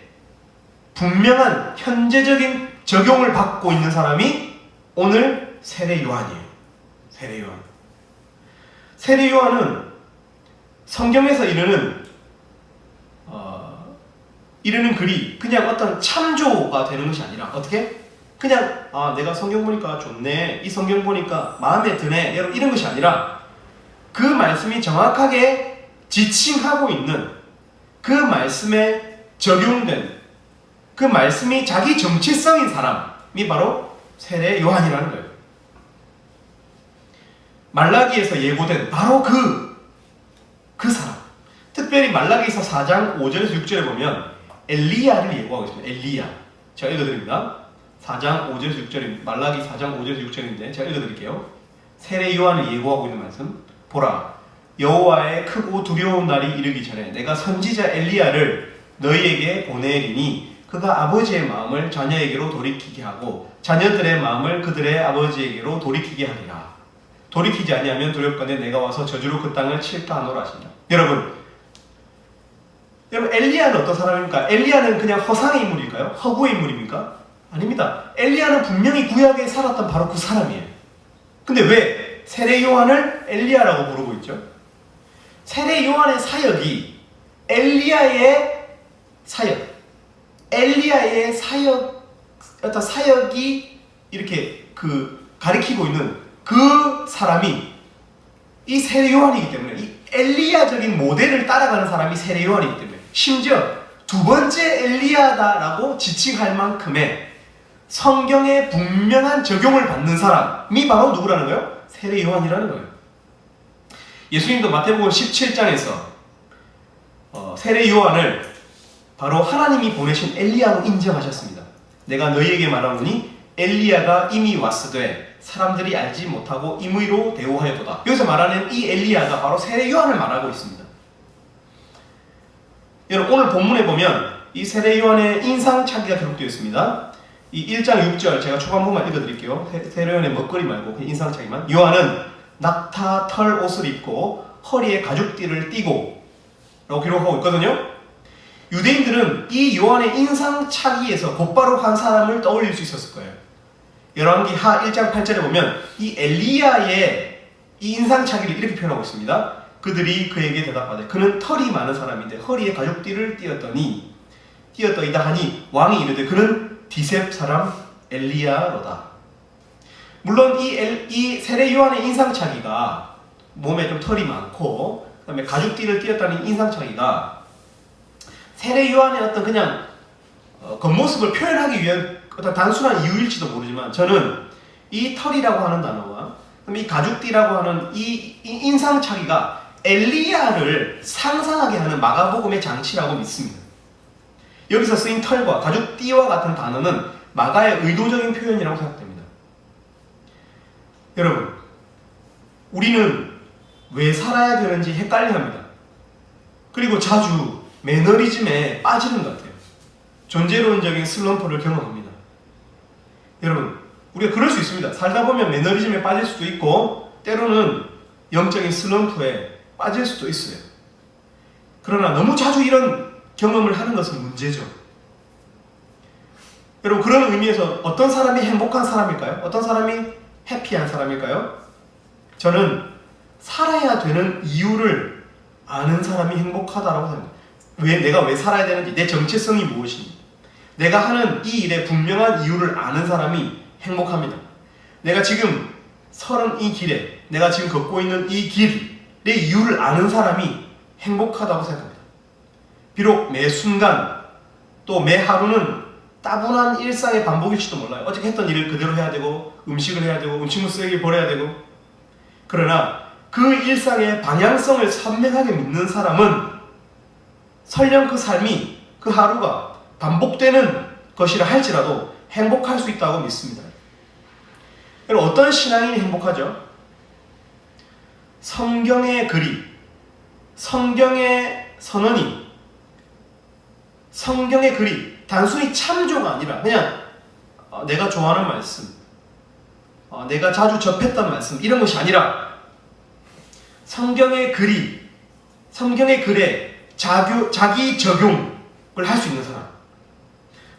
[SPEAKER 1] 분명한 현재적인 적용을 받고 있는 사람이 오늘 세례 요한이에요. 세례 요한. 세례 요한은 성경에서 이르는 글이 그냥 어떤 참조가 되는 것이 아니라 어떻게? 그냥 내가 성경 보니까 좋네, 이 성경 보니까 마음에 드네, 여러분, 이런 것이 아니라 그 말씀이 정확하게 지칭하고 있는 그 말씀에 적용된 그 말씀이 자기 정체성인 사람이 바로 세례 요한이라는 거예요. 말라기에서 예고된 바로 그 사람. 특별히 말라기에서 4장 5절에서 6절에 보면 엘리야를 예고하고 있습니다. 엘리야. 제가 읽어드립니다. 4장 5절에서 6절입니다. 말라기 4장 5절에서 6절인데 제가 읽어드릴게요. 세례 요한을 예고하고 있는 말씀. 보라, 여호와의 크고 두려운 날이 이르기 전에 내가 선지자 엘리야를 너희에게 보내리니 그가 아버지의 마음을 자녀에게로 돌이키게 하고 자녀들의 마음을 그들의 아버지에게로 돌이키게 하리라. 돌이키지 아니하면 두렵거늘 내가 와서 저주로 그 땅을 칠까 하노라 하신다. 여러분, 엘리야는 어떤 사람입니까? 엘리야는 그냥 허상의 인물일까요? 허구의 인물입니까? 아닙니다. 엘리야는 분명히 구약에 살았던 바로 그 사람이에요. 근데 왜 세례 요한을 엘리야라고 부르고 있죠? 세례 요한의 사역이 엘리야의 어떤 사역이 이렇게 가리키고 있는 그 사람이 이 세례 요한이기 때문에, 이 엘리야적인 모델을 따라가는 사람이 세례 요한이기 때문에, 심지어 두 번째 엘리야다라고 지칭할 만큼의 성경에 분명한 적용을 받는 사람이 바로 누구라는 거예요? 세례 요한이라는 거예요. 예수님도 마태복음 17장에서 세례 요한을 바로 하나님이 보내신 엘리야로 인정하셨습니다. 내가 너희에게 말하노니 엘리야가 이미 왔으되 사람들이 알지 못하고 임의로 대우하였도다. 여기서 말하는 이 엘리야가 바로 세례 요한을 말하고 있습니다. 여러분 오늘 본문에 보면 이 세례 요한의 인상착의가 기록되어 있습니다. 이 1장 6절 제가 초반부만 읽어드릴게요. 세례 요한의 먹거리 말고 그 인상착의만. 요한은 낙타 털 옷을 입고 허리에 가죽띠를 띠고 라고 기록하고 있거든요. 유대인들은 이 요한의 인상착의에서 곧바로 한 사람을 떠올릴 수 있었을 거예요. 열왕기 하 1장 8절에 보면 이 엘리야의 이 인상착의를 이렇게 표현하고 있습니다. 그들이 그에게 대답하되 그는 털이 많은 사람인데 허리에 가죽띠를 띄었더이다 하니 왕이 이르되 그는 디셉 사람 엘리야로다. 물론 이 세례 요한의 인상착의가 몸에 좀 털이 많고 그다음에 가죽띠를 띄었다는 인상착의가 세례 요한의 어떤 그냥 겉모습을 표현하기 위한 어떤 단순한 이유일지도 모르지만 저는 이 털이라고 하는 단어와 이 가죽띠라고 하는 이 인상착의가 엘리야를 상상하게 하는 마가복음의 장치라고 믿습니다. 여기서 쓰인 털과 가죽띠와 같은 단어는 마가의 의도적인 표현이라고 생각됩니다. 여러분, 우리는 왜 살아야 되는지 헷갈려합니다. 그리고 자주 매너리즘에 빠지는 것 같아요. 존재론적인 슬럼프를 경험합니다. 여러분, 우리가 그럴 수 있습니다. 살다 보면 매너리즘에 빠질 수도 있고 때로는 영적인 슬럼프에 빠질 수도 있어요. 그러나 너무 자주 이런 경험을 하는 것은 문제죠. 여러분, 그런 의미에서 어떤 사람이 행복한 사람일까요? 어떤 사람이 해피한 사람일까요? 저는 살아야 되는 이유를 아는 사람이 행복하다라고 생각합니다. 내가 왜 살아야 되는지, 내 정체성이 무엇인지, 내가 하는 이 일의 분명한 이유를 아는 사람이 행복합니다. 내가 지금 서는 이 길에, 내가 지금 걷고 있는 이 길의 이유를 아는 사람이 행복하다고 생각합니다. 비록 매 순간 또 매 하루는 따분한 일상의 반복일지도 몰라요. 어저께 했던 일을 그대로 해야 되고 음식을 해야 되고 음식물 쓰레기 버려야 되고, 그러나 그 일상의 방향성을 선명하게 믿는 사람은 설령 그 삶이, 그 하루가 반복되는 것이라 할지라도 행복할 수 있다고 믿습니다. 여러분, 어떤 신앙인이 행복하죠? 성경의 글이, 성경의 선언이, 성경의 글이 단순히 참조가 아니라 그냥 내가 좋아하는 말씀, 내가 자주 접했던 말씀, 이런 것이 아니라 성경의 글이, 성경의 글에 자기 적용을 할 수 있는 사람,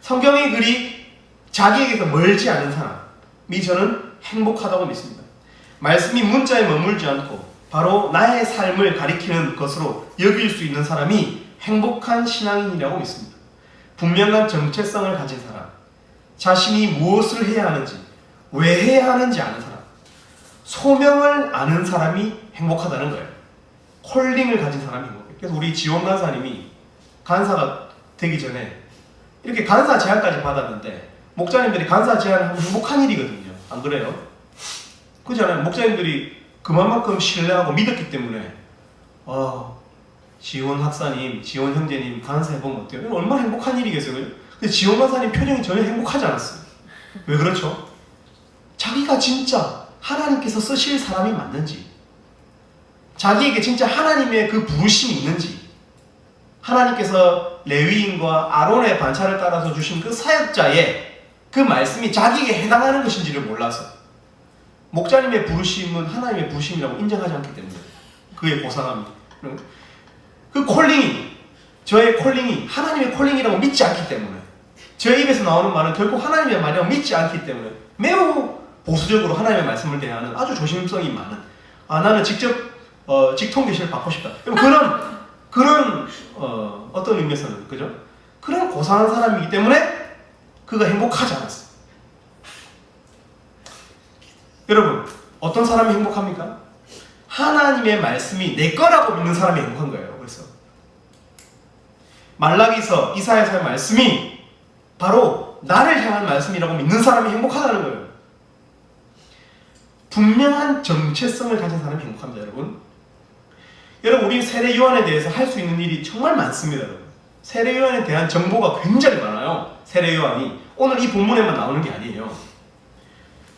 [SPEAKER 1] 성경의 글이 자기에게서 멀지 않은 사람이 저는 행복하다고 믿습니다. 말씀이 문자에 머물지 않고 바로 나의 삶을 가리키는 것으로 여길 수 있는 사람이 행복한 신앙인이라고 믿습니다. 분명한 정체성을 가진 사람, 자신이 무엇을 해야 하는지, 왜 해야 하는지 아는 사람, 소명을 아는 사람이 행복하다는 거예요. 콜링을 가진 사람이 행복해요. 그래서 우리 지원 간사님이 간사가 되기 전에 이렇게 간사 제안까지 받았는데, 목자님들이 간사 제안을 하면 행복한 일이거든요. 안 그래요? 그렇잖아요. 목자님들이 그만큼 신뢰하고 믿었기 때문에 지원 학사님, 지원 형제님 간사 해보면 어때요? 이건 얼마나 행복한 일이겠어요. 근데 지원 간사님 표정이 전혀 행복하지 않았어요. 왜 그렇죠? 자기가 진짜 하나님께서 쓰실 사람이 맞는지, 자기에게 진짜 하나님의 그 부르심이 있는지, 하나님께서 레위인과 아론의 반차를 따라서 주신 그 사역자의 그 말씀이 자기에게 해당하는 것인지를 몰라서, 목자님의 부르심은 하나님의 부르심이라고 인정하지 않기 때문에, 그의 고상함이, 그 콜링이, 저의 콜링이 하나님의 콜링이라고 믿지 않기 때문에, 저의 입에서 나오는 말은 결국 하나님의 말이라고 믿지 않기 때문에 매우 보수적으로 하나님의 말씀을 대하는 아주 조심성이 많은, 나는 직접 직통계시를 받고 싶다, 그런 어떤 의미에서는, 그죠? 그런 고상한 사람이기 때문에 그가 행복하지 않았어요. 여러분, 어떤 사람이 행복합니까? 하나님의 말씀이 내 거라고 믿는 사람이 행복한 거예요. 그래서 말라기서, 이사야서의 말씀이 바로 나를 향한 말씀이라고 믿는 사람이 행복하다는 거예요. 분명한 정체성을 가진 사람이 행복합니다, 여러분. 여러분, 우리 세례 요한에 대해서 할 수 있는 일이 정말 많습니다, 여러분. 세례 요한에 대한 정보가 굉장히 많아요. 세례 요한이 오늘 이 본문에만 나오는 게 아니에요.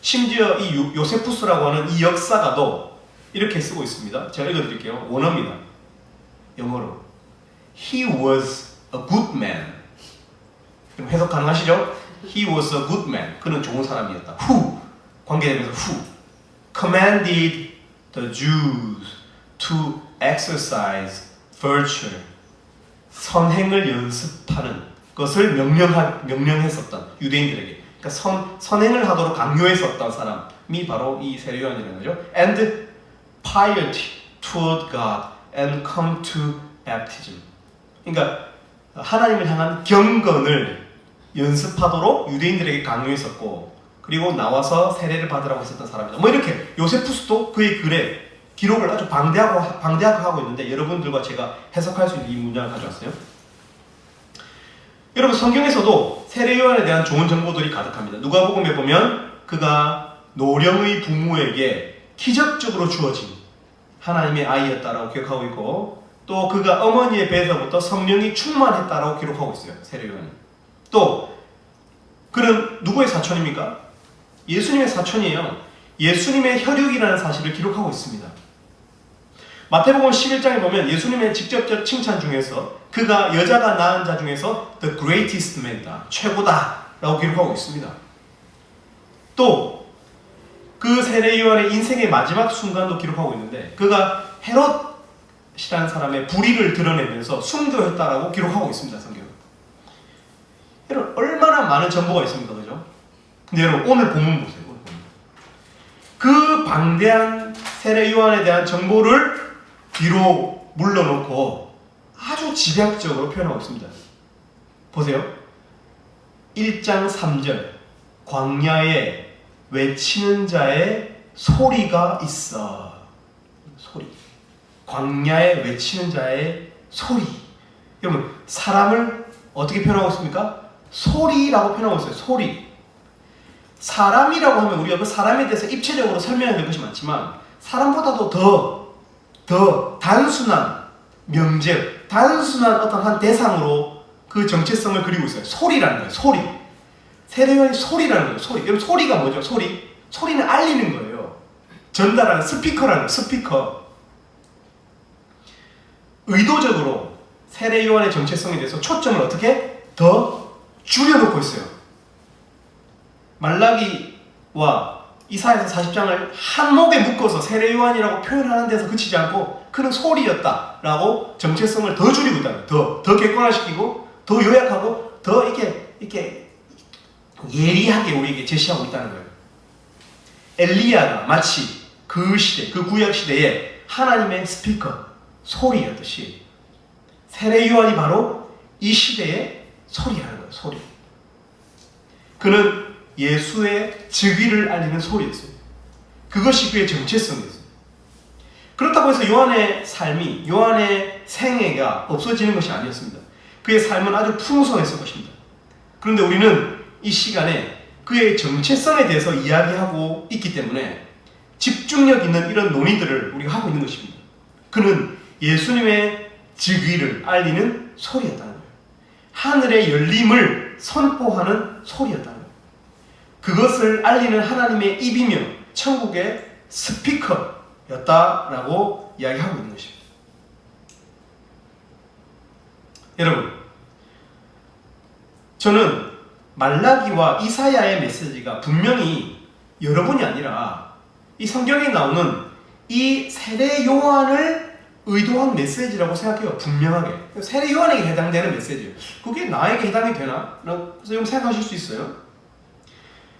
[SPEAKER 1] 심지어 이 요세푸스라고 하는 이 역사가도 이렇게 쓰고 있습니다. 제가 읽어드릴게요. 원어입니다. 영어로. He was a good man. 그럼 해석 가능하시죠? He was a good man. 그는 좋은 사람이었다. Who 관계되면서 who commanded the Jews to exercise virtue. 선행을 연습하는 것을 명령했었던 유대인들에게. 그러니까 선행을 하도록 강요했었던 사람이 바로 이 세례 요한이라는 거죠. And piety toward God and come to baptism. 그러니까 하나님을 향한 경건을 연습하도록 유대인들에게 강요했었고, 그리고 나와서 세례를 받으라고 했었던 사람이다. 뭐 이렇게 요세푸스도 그의 글에 기록을 아주 방대하게 하고 있는데, 여러분들과 제가 해석할 수 있는 이 문장을 가져왔어요. 여러분, 성경에서도 세례 요한에 대한 좋은 정보들이 가득합니다. 누가복음에 보면 그가 노령의 부모에게 기적적으로 주어진 하나님의 아이였다라고 기록하고 있고, 또 그가 어머니의 배에서부터 성령이 충만했다라고 기록하고 있어요. 세례 요한이. 또 그는 누구의 사촌입니까? 예수님의 사촌이에요. 예수님의 혈육이라는 사실을 기록하고 있습니다. 마태복음 11장에 보면 예수님의 직접적 칭찬 중에서 그가 여자가 낳은 자 중에서 the greatest man이다, 최고다 라고 기록하고 있습니다. 또 그 세례 요한의 인생의 마지막 순간도 기록하고 있는데, 그가 헤롯이라는 사람의 불의를 드러내면서 순교했다라고 기록하고 있습니다. 성경은. 여러분, 얼마나 많은 정보가 있습니까? 그죠? 근데 여러분, 오늘 본문 보세요. 그 방대한 세례 요한에 대한 정보를 뒤로 물러놓고 아주 집약적으로 표현하고 있습니다. 보세요. 1장 3절. 광야에 외치는 자의 소리가 있어. 소리. 광야에 외치는 자의 소리. 여러분, 사람을 어떻게 표현하고 있습니까? 소리라고 표현하고 있어요. 소리. 사람이라고 하면 우리가 그 사람에 대해서 입체적으로 설명해야 될 것이 많지만, 사람보다도 더 단순한 명제, 단순한 어떤 한 대상으로 그 정체성을 그리고 있어요. 소리라는 거예요. 소리. 세례 요한이 소리라는 거예요. 소리. 여러분, 소리가 뭐죠? 소리. 소리는 알리는 거예요. 전달하는, 스피커라는 거예요. 스피커. 의도적으로 세례 요한의 정체성에 대해서 초점을 어떻게 더 줄여놓고 있어요. 말라기와 이사야서 40장을 한목에 묶어서 세례 요한이라고 표현하는 데서 그치지 않고 그는 소리였다라고 정체성을 더 줄이고 있다는 거예요. 더 객관화시키고 더 요약하고 더 이렇게 예리하게 우리에게 제시하고 있다는 거예요. 엘리야가 마치 그 시대, 그 구약 시대에 하나님의 스피커, 소리였듯이 세례 요한이 바로 이 시대의 소리라는 거예요. 소리. 그는 예수의 즉위를 알리는 소리였어요. 그것이 그의 정체성이었어요. 그렇다고 해서 요한의 삶이, 요한의 생애가 없어지는 것이 아니었습니다. 그의 삶은 아주 풍성했을 것입니다. 그런데 우리는 이 시간에 그의 정체성에 대해서 이야기하고 있기 때문에 집중력 있는 이런 논의들을 우리가 하고 있는 것입니다. 그는 예수님의 즉위를 알리는 소리였다는 거예요. 하늘의 열림을 선포하는 소리였다는 거예요. 그것을 알리는 하나님의 입이며 천국의 스피커였다라고 이야기하고 있는 것입니다. 여러분, 저는 말라기와 이사야의 메시지가 분명히 여러분이 아니라 이 성경에 나오는 이 세례 요한을 의도한 메시지라고 생각해요. 분명하게. 세례 요한에게 해당되는 메시지예요. 그게 나에게 해당이 되나? 라고 생각하실 수 있어요.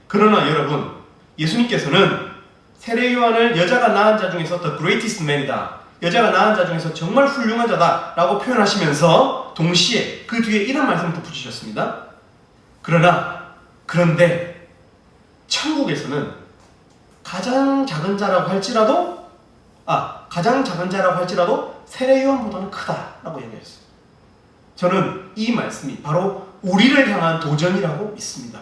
[SPEAKER 1] 그러나 여러분, 예수님께서는 세례 요한을 여자가 낳은 자 중에서 the greatest man이다, 여자가 낳은 자 중에서 정말 훌륭한 자다 라고 표현하시면서 동시에 그 뒤에 이런 말씀을 덧붙이셨습니다. 그런데 천국에서는 가장 작은 자라고 할지라도 세례 요한보다는 크다라고 얘기했어요. 저는 이 말씀이 바로 우리를 향한 도전이라고 믿습니다.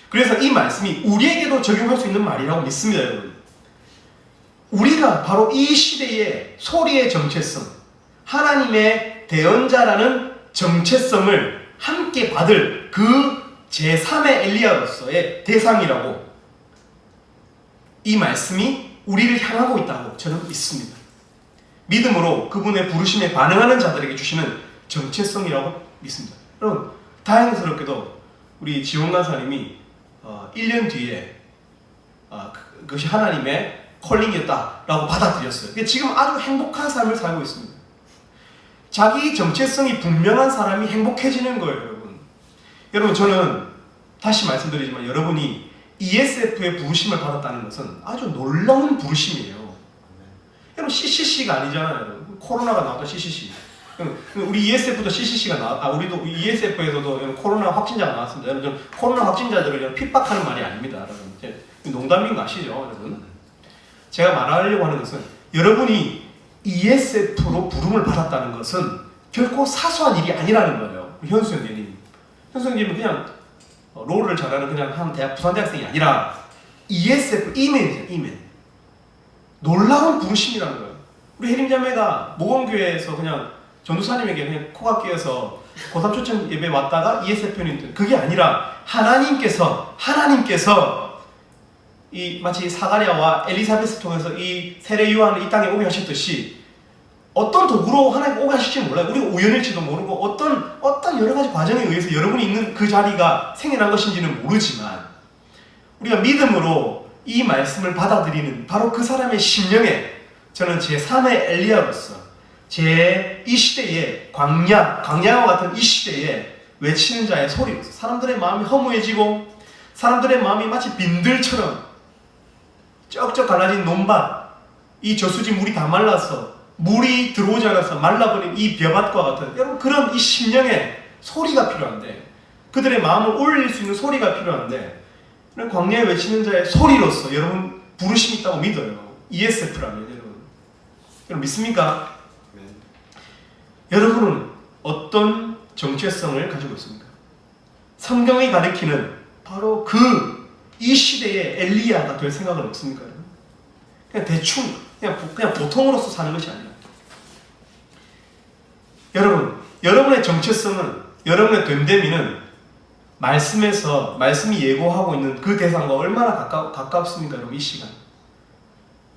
[SPEAKER 1] 그래서 이 말씀이 우리에게도 적용할 수 있는 말이라고 믿습니다, 여러분. 우리가 바로 이 시대의 소리의 정체성, 하나님의 대언자라는 정체성을 함께 받을 그 제3의 엘리야로서의 대상이라고 이 말씀이 우리를 향하고 있다고 저는 믿습니다. 믿음으로 그분의 부르심에 반응하는 자들에게 주시는 정체성이라고 믿습니다. 여러분, 다행스럽게도 우리 지원 간사님이 1년 뒤에 그것이 하나님의 콜링이었다라고 받아들였어요. 지금 아주 행복한 삶을 살고 있습니다. 자기 정체성이 분명한 사람이 행복해지는 거예요, 여러분. 여러분, 저는 다시 말씀드리지만 여러분이 ESF의 부르심을 받았다는 것은 아주 놀라운 부르심이에요. 여러분, CCC가 아니잖아요. 코로나가 나왔던 CCC. 우리 ESF도 CCC가 우리도 ESF에서도 코로나 확진자가 나왔습니다. 여러분, 코로나 확진자들을 핍박하는 말이 아닙니다, 여러분. 농담인 거 아시죠, 여러분? 제가 말하려고 하는 것은 여러분이 ESF로 부름을 받았다는 것은 결코 사소한 일이 아니라는 거예요. 현수 형제님. 현수 형제님은 그냥 롤을 잘하는 그냥 한 부산대학생이 아니라 ESF, 이맨이죠, 이맨. 놀라운 부르심이라는 거예요. 우리 혜림자매가 모건교회에서 그냥 전도사님에게 그냥 코가 끼어서 고3 초청 예배 왔다가 ESF는 그게 아니라 하나님께서 이 마치 사가랴와 엘리사벳을 통해서 이 세례 요한을 이 땅에 오게 하셨듯이 어떤 도구로 하나님 오게 하실지 몰라요. 우리가 우연일지도 모르고 어떤 여러 가지 과정에 의해서 여러분이 있는 그 자리가 생겨난 것인지는 모르지만 우리가 믿음으로 이 말씀을 받아들이는 바로 그 사람의 심령에 저는 제3의 엘리야로서 이 시대에 광야와 같은 이 시대에 외치는 자의 소리로서 사람들의 마음이 허무해지고 사람들의 마음이 마치 빈들처럼 쩍쩍 갈라진 논밭, 이 저수지 물이 다 말라서 물이 들어오지 않아서 말라버린 이 벼밭과 같은 여러분 그런 이 심령에 소리가 필요한데 그들의 마음을 올릴 수 있는 소리가 필요한데 광야에 외치는 자의 소리로서 여러분 부르심이 있다고 믿어요. ESF라면 여러분 믿습니까? 네. 여러분은 어떤 정체성을 가지고 있습니까? 성경이 가리키는 바로 이 시대의 엘리야가 될 생각은 없습니까? 여러분? 그냥 대충 그냥 보통으로서 사는 것이 아니라 여러분의 정체성은 여러분의 됨됨이는 말씀이 예고하고 있는 그 대상과 얼마나 가깝습니까? 여러분 이 시간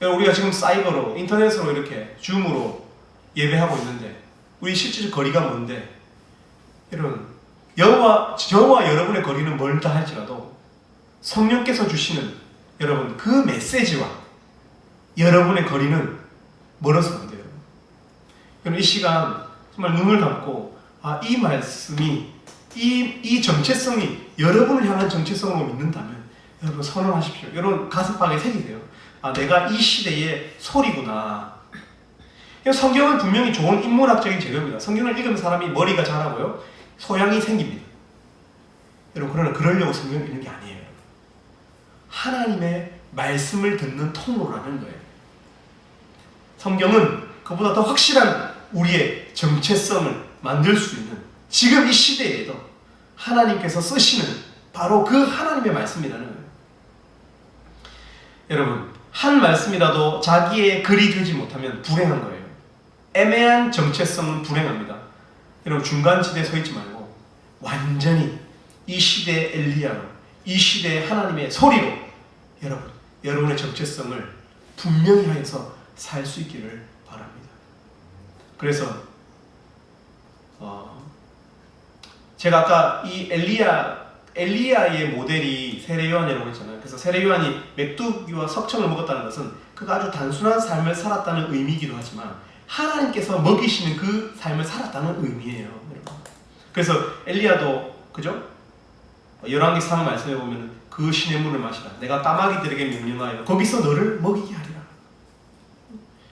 [SPEAKER 1] 우리가 지금 사이버로 인터넷으로 이렇게 줌으로 예배하고 있는데 우리 실질적 거리가 뭔데 여러분 저와 여러분의 거리는 멀다 할지라도 성령께서 주시는 여러분 그 메시지와 여러분의 거리는 멀어서 안 돼요. 여러분 이 시간 정말 눈을 감고 이 말씀이 이 정체성이 여러분을 향한 정체성으로 믿는다면 여러분 선언하십시오. 여러분 가슴팍에 새기세요. 내가 이 시대의 소리구나. 성경은 분명히 좋은 인문학적인 재료입니다. 성경을 읽으면 사람이 머리가 자라고요. 소양이 생깁니다. 여러분 그러나 그러려고 성경을 읽는 게 아니에요. 하나님의 말씀을 듣는 통로라는 거예요. 성경은 그보다 더 확실한 우리의 정체성을 만들 수 있는 지금 이 시대에도 하나님께서 쓰시는 바로 그 하나님의 말씀이라는 거예요. 여러분 한 말씀이라도 자기의 글이 되지 못하면 불행한 거예요. 애매한 정체성은 불행합니다. 여러분 중간지대에 서 있지 말고 완전히 이 시대의 엘리야로 이 시대의 하나님의 소리로 여러분의 정체성을 분명히 하여서 살 수 있기를 바랍니다. 그래서 제가 아까 이 엘리야의 모델이 세례 요한이라고 했잖아요. 그래서 세례 요한이 메뚜기와 석청을 먹었다는 것은 그가 아주 단순한 삶을 살았다는 의미이기도 하지만 하나님께서 먹이시는 그 삶을 살았다는 의미예요. 그래서 엘리야도 그죠? 열왕기 3 말씀해 보면 그 신의 물을 마시라. 내가 까마귀들에게 명령하여 거기서 너를 먹이게 하리라.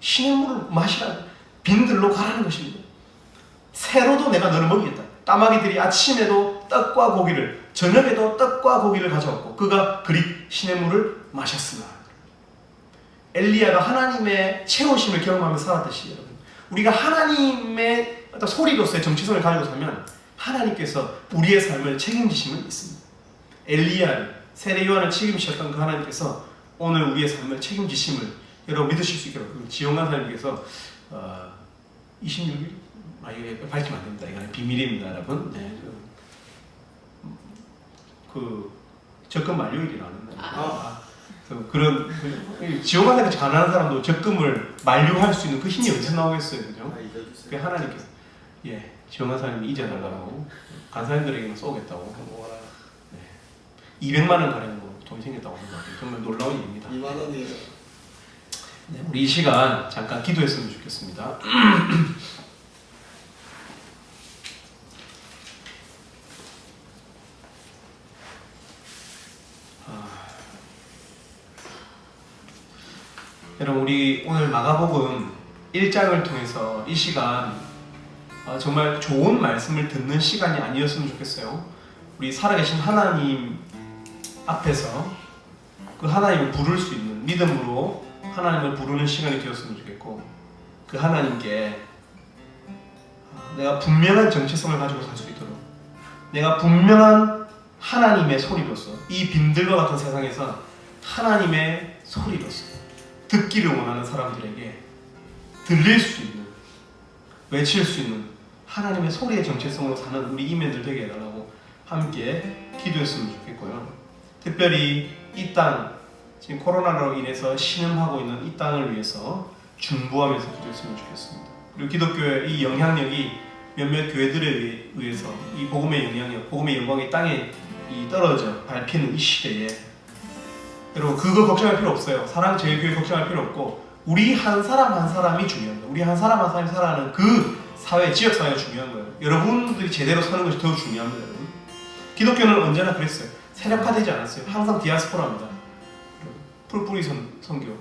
[SPEAKER 1] 신의 물을 마시라. 빈들로 가라는 것입니다. 새로도 내가 너를 먹이겠다. 까마귀들이 아침에도 떡과 고기를 저녁에도 떡과 고기를 가져왔고 그가 그리 신의 물을 마셨으나 엘리야가 하나님의 채우심을 경험하며 살았듯이 여러분 우리가 하나님의 어떤 소리로서의 정체성을 가지고 살면 하나님께서 우리의 삶을 책임지심은 있습니다. 엘리야를 세례 요한을 책임지셨던 그 하나님께서 오늘 우리의 삶을 책임지심을 여러분 믿으실 수 있도록 지원 간사님께서 26일 이거 밝히면 안 됩니다. 이건 비밀입니다, 여러분. 네, 그 접근 만료일이 나왔는데 그래서 그런 지옥 안에 가난한 사람도 적금을 만료할 수 있는 그 힘이 어디서 나오겠어요, 그죠? 그 하나님께서 지옥한 사람이 잊어달라고 간사님들에게는 쏘겠다고 200만 원 가량 돈이 생겼다고 생각해요. 정말 놀라운 일입니다.
[SPEAKER 3] 2만 원이에요.
[SPEAKER 1] 네, 우리 이 시간 잠깐 기도했으면 좋겠습니다. 여러분, 우리 오늘 마가복음 1장을 통해서 이 시간 정말 좋은 말씀을 듣는 시간이 아니었으면 좋겠어요. 우리 살아계신 하나님 앞에서 그 하나님을 부를 수 있는 믿음으로 하나님을 부르는 시간이 되었으면 좋겠고, 그 하나님께 내가 분명한 정체성을 가지고 살 수 있도록, 내가 분명한 하나님의 소리로서 이 빈들과 같은 세상에서 하나님의 소리로서 듣기를 원하는 사람들에게 들릴 수 있는, 외칠 수 있는 하나님의 소리의 정체성으로 사는 우리 이민들 되게 해달라고 함께 기도했으면 좋겠고요. 특별히 이 땅, 지금 코로나로 인해서 신음하고 있는 이 땅을 위해서 중보하면서 기도했으면 좋겠습니다. 그리고 기독교의 이 영향력이 몇몇 교회들에 의해서 이 복음의 영향력, 복음의 영광이 땅에 떨어져 밟히는 이 시대에 여러분, 그거 걱정할 필요 없어요. 사랑제일교회 걱정할 필요 없고, 우리 한 사람 한 사람이 중요한 거예요. 우리 한 사람 한 사람이 살아가는 그 사회, 지역사회가 중요한 거예요. 여러분들이 제대로 사는 것이 더 중요합니다. 여러분. 기독교는 언제나 그랬어요. 세력화되지 않았어요. 항상 디아스포라입니다. 뿔뿔이 선교,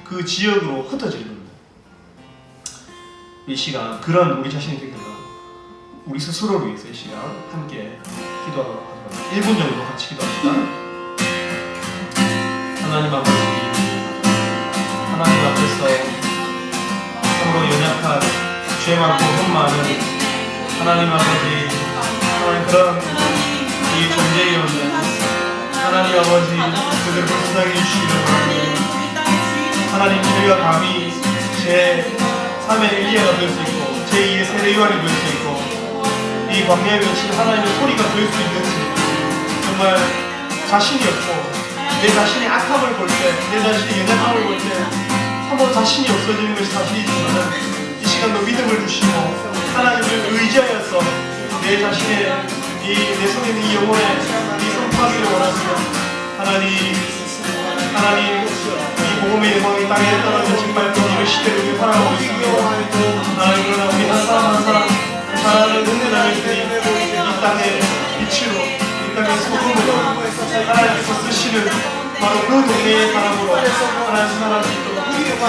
[SPEAKER 1] 그 지역으로 흩어지는 겁니다. 이 시간 그런 우리 자신이 되게 되고, 우리 스스로를 위해서 이 시간 함께 기도하도록 하겠습니다. 1분 정도 같이 기도합니다. 하나님 아버지, 하나님 앞에서 참으로 연약한, 죄 많고 흠 많은 하나님 아버지, 하나님 그런 이 존재에 없는 하나님 아버지, 그들을 불쌍히 주시기를 바랍니다. 하나님, 저희가 감히 제3의 엘리야가 될 수 있고 제2의 세례 요한이 될 수 있고 이 광야에 외친 하나님의 소리가 될 수 있는지 정말 자신이 없고, 내 자신의 악함을 볼 때, 내 자신의 연약함을 볼 때 서로 자신이 없어지는 것이 사실이지만, 이 시간도 믿음을 주시고 하나님을 의지하여서 내 자신의 내 속에 있는 이 영혼의 이 성파기를 원합니다. 하나님, 이 복음의 영광이 땅에 떨어져 짓밟힌 이런 시대를 우리 살아가고 있습니다. 하나님, 그러나 우리 한 사람 한 사람 살아가는 하나님들이 이 땅의 빛으로, 이 땅의 소금으로 하나님께서 쓰시는 바로 그 동네의 사람으로 하나님 살아갈 수 있도록 해주시고,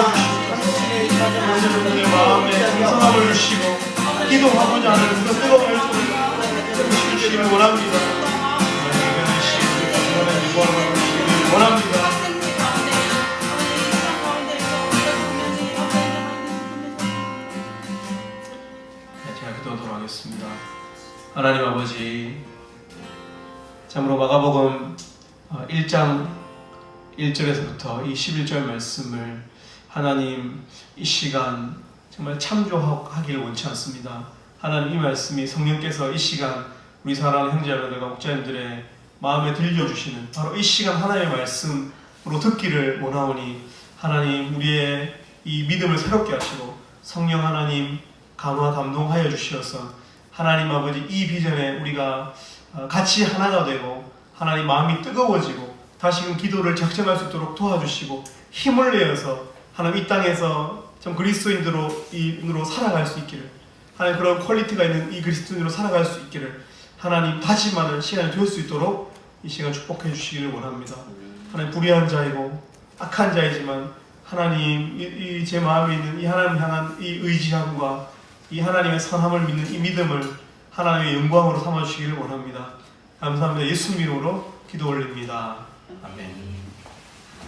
[SPEAKER 1] 여러분의 마음에 정성함을 주시고 기도하고자 하는 그 뜨거운 열정을 주시기를 원합니다. 원합니다. 제가 기도하도록 하겠습니다. 하나님 아버지, 참으로 마가복음 1장 1절에서부터 이 11절 말씀을 하나님 이 시간 정말 참조하기를 원치 않습니다. 하나님, 이 말씀이 성령께서 이 시간 우리 사랑하는 형제자매들과 목자님들의 마음에 들려주시는 바로 이 시간 하나님의 말씀으로 듣기를 원하오니, 하나님 우리의 이 믿음을 새롭게 하시고 성령 하나님 감화 감동하여 주시어서 하나님 아버지, 이 비전에 우리가 같이 하나가 되고 하나님 마음이 뜨거워지고 다시금 기도를 적정할 수 있도록 도와주시고 힘을 내어서 하나님 이 땅에서 좀 그리스도인으로 살아갈 수 있기를, 하나님 그런 퀄리티가 있는 이 그리스도인으로 살아갈 수 있기를 하나님 다짐하는 시간이 될 수 있도록 이 시간 축복해 주시기를 원합니다. 하나님, 불의한 자이고 악한 자이지만 하나님 이 제 마음에 있는 이 하나님 향한 이 의지함과 이 하나님의 선함을 믿는 이 믿음을 하나님의 영광으로 삼아주시기를 원합니다. 감사합니다. 예수님 이름으로 기도 올립니다. 아멘.